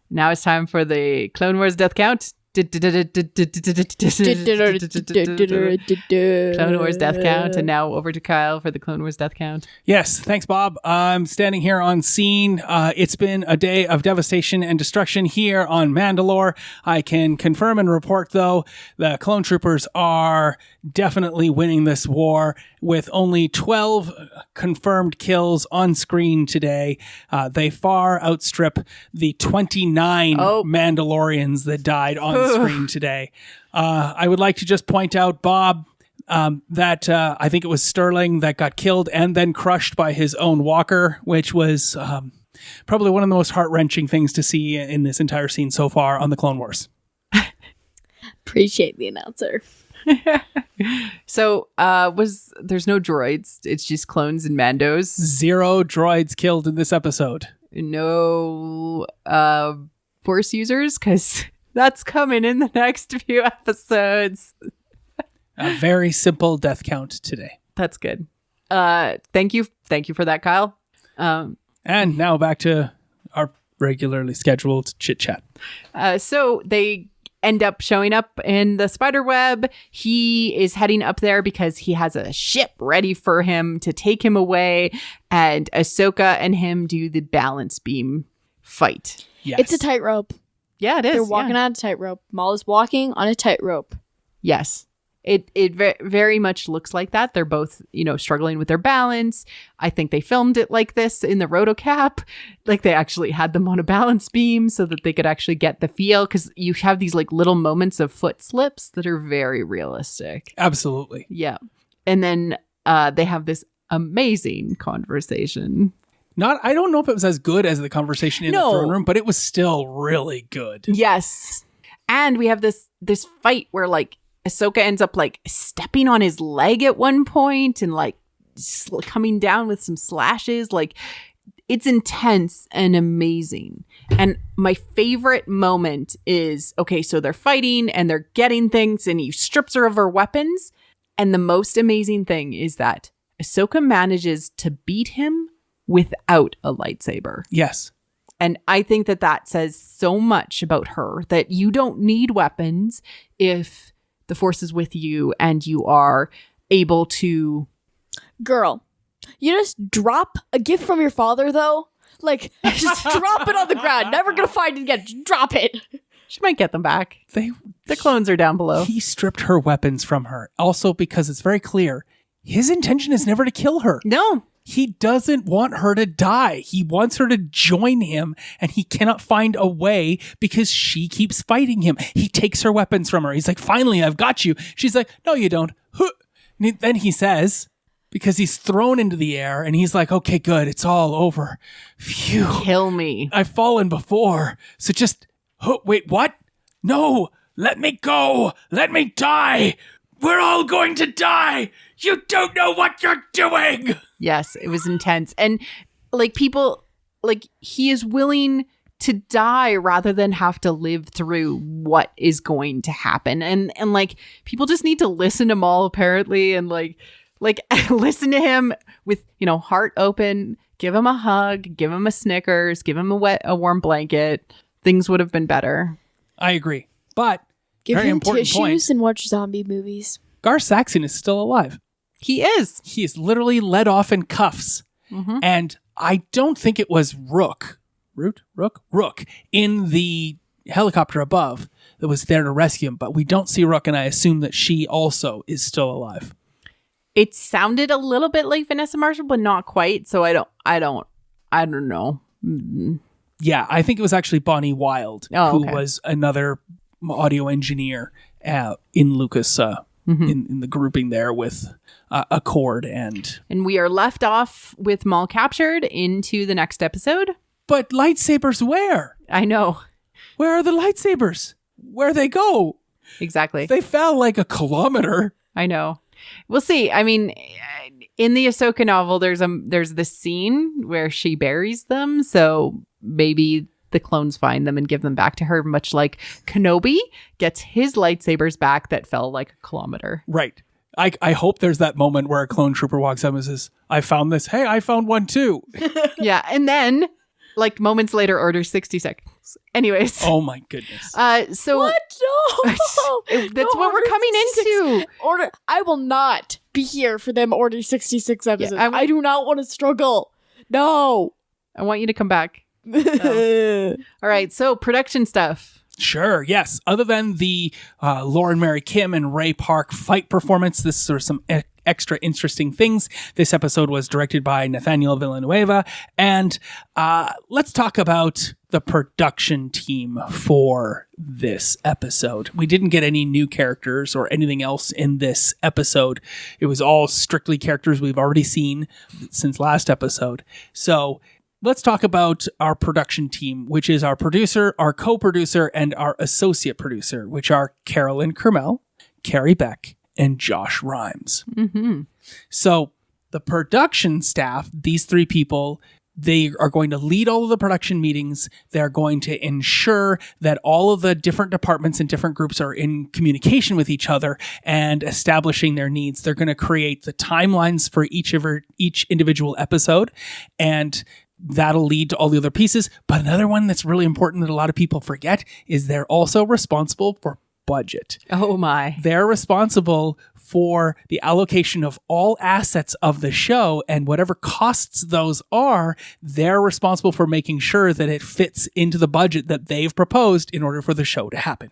Now it's time for the Clone Wars death count. Clone Wars death count. And now over to Kyle for the Clone Wars death count. Yes, thanks, Bob. I'm standing here on scene. It's been a day of devastation and destruction here on Mandalore. I can confirm and report, though, the clone troopers are definitely winning this war with only 12 confirmed kills on screen today. They far outstrip the 29 Mandalorians that died on screen today. I would like to just point out, Bob, that I think it was Sterling that got killed and then crushed by his own walker, which was probably one of the most heart-wrenching things to see in this entire scene so far on the Clone Wars. Appreciate the announcer. So there's no droids, it's just clones and Mandos. 0 droids killed in this episode. No Force users, because that's coming in the next few episodes. A very simple death count today. That's good. Thank you for that, Kyle. And now back to our regularly scheduled chit chat. So they end up showing up in the spider web. He is heading up there because he has a ship ready for him to take him away. And Ahsoka and him do the balance beam fight. Yes. It's a tightrope. Yeah, it is. They're walking on a tightrope. Maul is walking on a tightrope. Yes. It very much looks like that. They're both, struggling with their balance. I think they filmed it like this in the rotocap. Like they actually had them on a balance beam so that they could actually get the feel. Because you have these like little moments of foot slips that are very realistic. Absolutely. Yeah. And then they have this amazing conversation. I don't know if it was as good as the conversation in the throne room, but it was still really good. Yes. And we have this fight where like Ahsoka ends up like stepping on his leg at one point and like coming down with some slashes. Like it's intense and amazing. And my favorite moment is, okay, so they're fighting and they're getting things and he strips her of her weapons. And the most amazing thing is that Ahsoka manages to beat him without a lightsaber. Yes. And I think that says so much about her, that you don't need weapons if the Force is with you and you are able to... Girl, you just drop a gift from your father, though? Like, just drop it on the ground. Never gonna find it again. Just drop it. She might get them back. The clones are down below. He stripped her weapons from her. Also because it's very clear, his intention is never to kill her. No. He doesn't want her to die. He wants her to join him, and he cannot find a way because she keeps fighting him. He takes her weapons from her. He's like, finally, I've got you. She's like, no, you don't. And then he says, because he's thrown into the air and he's like, okay, good. It's all over. Phew. Kill me. I've fallen before. So just, wait, what? No, let me go. Let me die. We're all going to die. You don't know what you're doing. Yes, it was intense. And like people, like he is willing to die rather than have to live through what is going to happen. And like people just need to listen to Maul apparently, and like listen to him with, heart open, give him a hug, give him a Snickers, give him a warm blanket. Things would have been better. I agree. But give very him important tissues point, and watch zombie movies. Gar Saxon is still alive. He is. He is literally led off in cuffs. Mm-hmm. And I don't think it was Rook in the helicopter above that was there to rescue him, but we don't see Rook, and I assume that she also is still alive. It sounded a little bit like Vanessa Marshall, but not quite. So I don't know. Mm-hmm. Yeah, I think it was actually Bonnie Wild, who was another audio engineer in Lucas, in the grouping there with Accord and we are left off with Maul captured into the next episode. But lightsabers where? I know. Where are the lightsabers? Where they go? Exactly. They fell like a kilometer. I know. We'll see. I mean, in the Ahsoka novel, there's this scene where she buries them. So maybe the clones find them and give them back to her, much like Kenobi gets his lightsabers back that fell like a kilometer. Right. I hope there's that moment where a clone trooper walks up and says, I found this. Hey, I found one too. Yeah. And then like moments later, Order 66. Anyways. Oh my goodness. So what? No. That's what we're coming into. I will not be here for them Order 66 episodes. Yeah, I do not want to struggle. No. I want you to come back. All right. So production stuff. Sure, yes. Other than the Lauren Mary Kim and Ray Park fight performance, this are some extra interesting things. This episode was directed by Nathaniel Villanueva. And let's talk about the production team for this episode. We didn't get any new characters or anything else in this episode. It was all strictly characters we've already seen since last episode. So let's talk about our production team, which is our producer, our co-producer, and our associate producer, which are Carolyn Kermel, Carrie Beck, and Josh Rhimes. Mm-hmm. So the production staff, these three people, they are going to lead all of the production meetings. They're going to ensure that all of the different departments and different groups are in communication with each other and establishing their needs. They're going to create the timelines for each individual episode, and that'll lead to all the other pieces. But another one that's really important that a lot of people forget is they're also responsible for budget. Oh my. They're responsible for the allocation of all assets of the show, and whatever costs those are, they're responsible for making sure that it fits into the budget that they've proposed in order for the show to happen.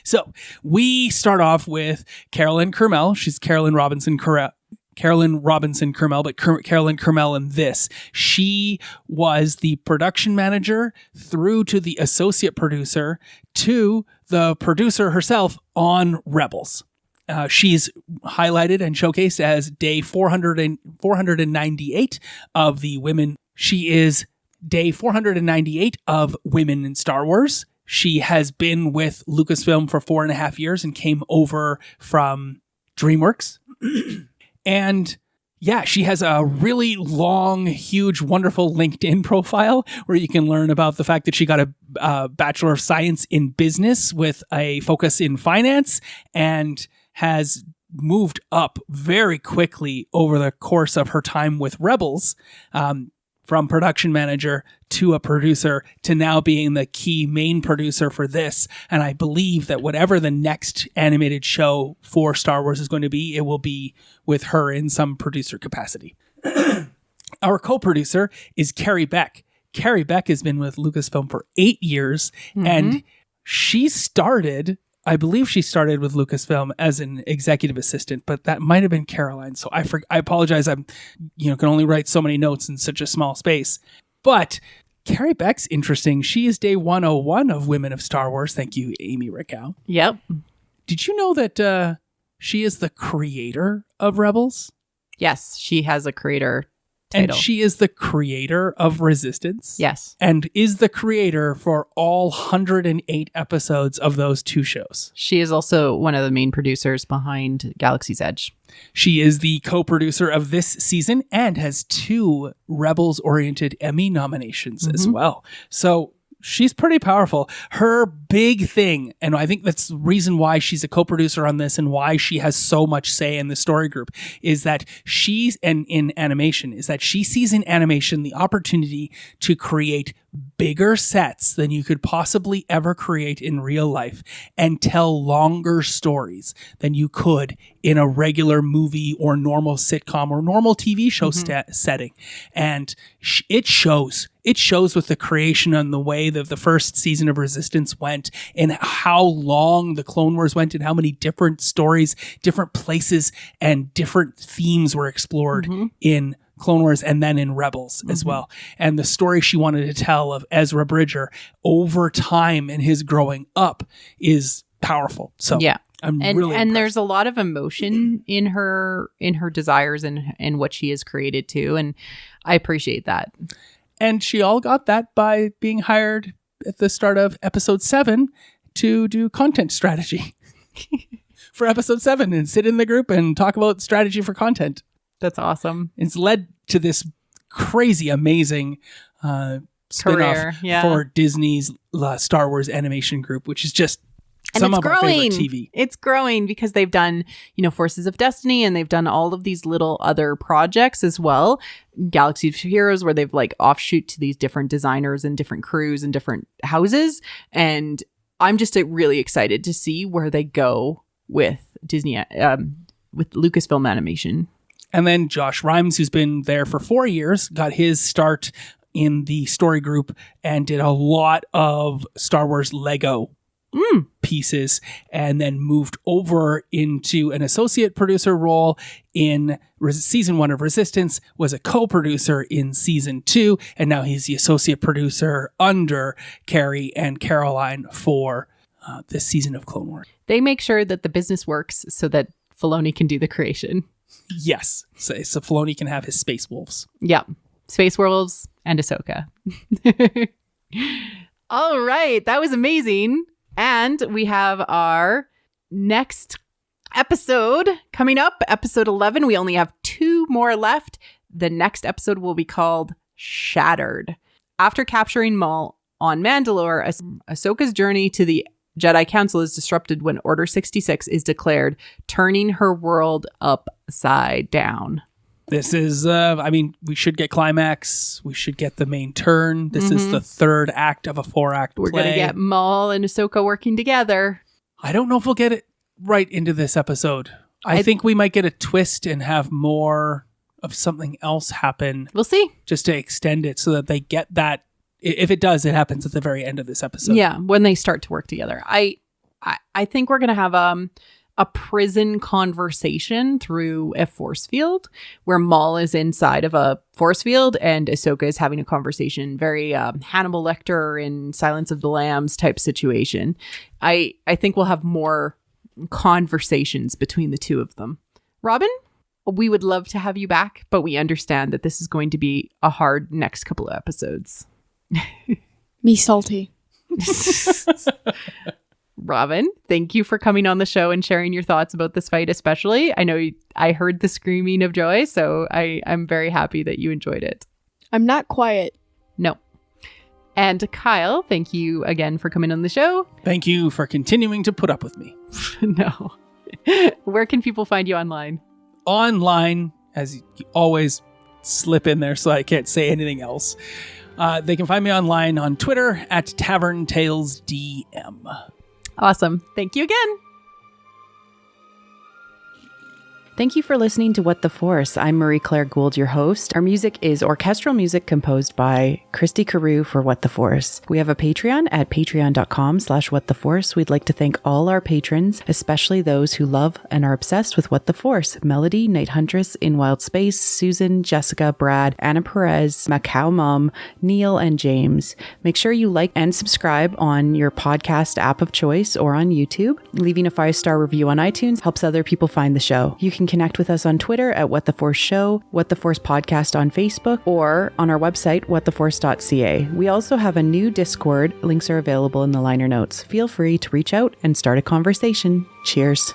So we start off with Carolyn Kermel. She's Carolyn Robinson Kermel, but Carolyn Kermel in this. She was the production manager through to the associate producer to the producer herself on Rebels. She's highlighted and showcased as day 498 of the women. She is day 498 of Women in Star Wars. She has been with Lucasfilm for 4.5 years and came over from DreamWorks. And yeah, she has a really long, huge, wonderful LinkedIn profile where you can learn about the fact that she got a Bachelor of Science in Business with a focus in finance and has moved up very quickly over the course of her time with Rebels, from production manager to a producer to now being the key main producer for this. And I believe that whatever the next animated show for Star Wars is going to be, it will be with her in some producer capacity. Our co-producer is Carrie Beck. Carrie Beck has been with Lucasfilm for 8 years, and I believe she started with Lucasfilm as an executive assistant, but that might have been Caroline. So I apologize. Can only write so many notes in such a small space. But Carrie Beck's interesting. She is day 101 of Women of Star Wars. Thank you, Amy Rickow. Yep. Did you know that she is the creator of Rebels? Yes, she has a creator title. And she is the creator of Resistance. Yes. And is the creator for all 108 episodes of those 2 shows. She is also one of the main producers behind Galaxy's Edge. She is the co-producer of this season and has 2 Rebels-oriented Emmy nominations as well. So she's pretty powerful. Her big thing, and I think that's the reason why she's a co-producer on this and why she has so much say in the story group, is that she sees in animation the opportunity to create bigger sets than you could possibly ever create in real life and tell longer stories than you could in a regular movie or normal sitcom or normal TV show setting. And it shows. It shows with the creation and the way that the first season of Resistance went and how long the Clone Wars went and how many different stories, different places, and different themes were explored in Clone Wars and then in Rebels as well. And the story she wanted to tell of Ezra Bridger over time and his growing up is powerful. So yeah. I'm really impressed. There's a lot of emotion in her desires and what she has created too. And I appreciate that. And she all got that by being hired at the start of episode 7 to do content strategy for episode 7 and sit in the group and talk about strategy for content. That's awesome. It's led to this crazy, amazing spin-off for Disney's Star Wars animation group, which is just some of our favorite TV. It's growing because they've done, Forces of Destiny, and they've done all of these little other projects as well. Galaxy of Heroes, where they've offshoot to these different designers and different crews and different houses. And I'm just really excited to see where they go with Disney, with Lucasfilm Animation. And then Josh Rhimes, who's been there for 4 years, got his start in the story group and did a lot of Star Wars Lego pieces, and then moved over into an associate producer role in season 1 of Resistance, was a co-producer in season 2, and now he's the associate producer under Carrie and Caroline for this season of Clone Wars. They make sure that the business works so that Filoni can do the creation. Yes. So Filoni can have his Space Wolves. Yeah. Space Wolves and Ahsoka. All right. That was amazing. And we have our next episode coming up, episode 11. We only have 2 more left. The next episode will be called Shattered. After capturing Maul on Mandalore, Ahsoka's journey to the Jedi Council is disrupted when Order 66 is declared, turning her world upside down. This is, we should get climax. We should get the main turn. This is the 3rd act of a 4-act play. We're going to get Maul and Ahsoka working together. I don't know if we'll get it right into this episode. I think we might get a twist and have more of something else happen. We'll see. Just to extend it so that they get that. If it does, it happens at the very end of this episode. Yeah, when they start to work together. I think we're going to have a prison conversation through a force field where Maul is inside of a force field and Ahsoka is having a conversation. Very Hannibal Lecter in Silence of the Lambs type situation. I think we'll have more conversations between the two of them. Robin, we would love to have you back, but we understand that this is going to be a hard next couple of episodes. Me salty. Robin, thank you for coming on the show and sharing your thoughts about this fight especially. I know I heard the screaming of joy, so I'm very happy that you enjoyed it. I'm not quiet. No. And Kyle, thank you again for coming on the show. Thank you for continuing to put up with me. No. Where can people find you online? Online, as you always slip in there so I can't say anything else. They can find me online on Twitter at TavernTalesDM. Awesome. Thank you again. Thank you for listening to What the Force. I'm Marie-Claire Gould, your host. Our music is orchestral music composed by Christy Carew for What the Force. We have a Patreon at patreon.com/whattheforce. We'd like to thank all our patrons, especially those who love and are obsessed with What the Force. Melody, Night Huntress, In Wild Space, Susan, Jessica, Brad, Anna Perez, Macau Mom, Neil, and James. Make sure you like and subscribe on your podcast app of choice or on YouTube. Leaving a 5-star review on iTunes helps other people find the show. You can can connect with us on Twitter at What the Force Show, What the Force Podcast on Facebook, or on our website, whattheforce.ca. We also have a new Discord. Links are available in the liner notes. Feel free to reach out and start a conversation. Cheers.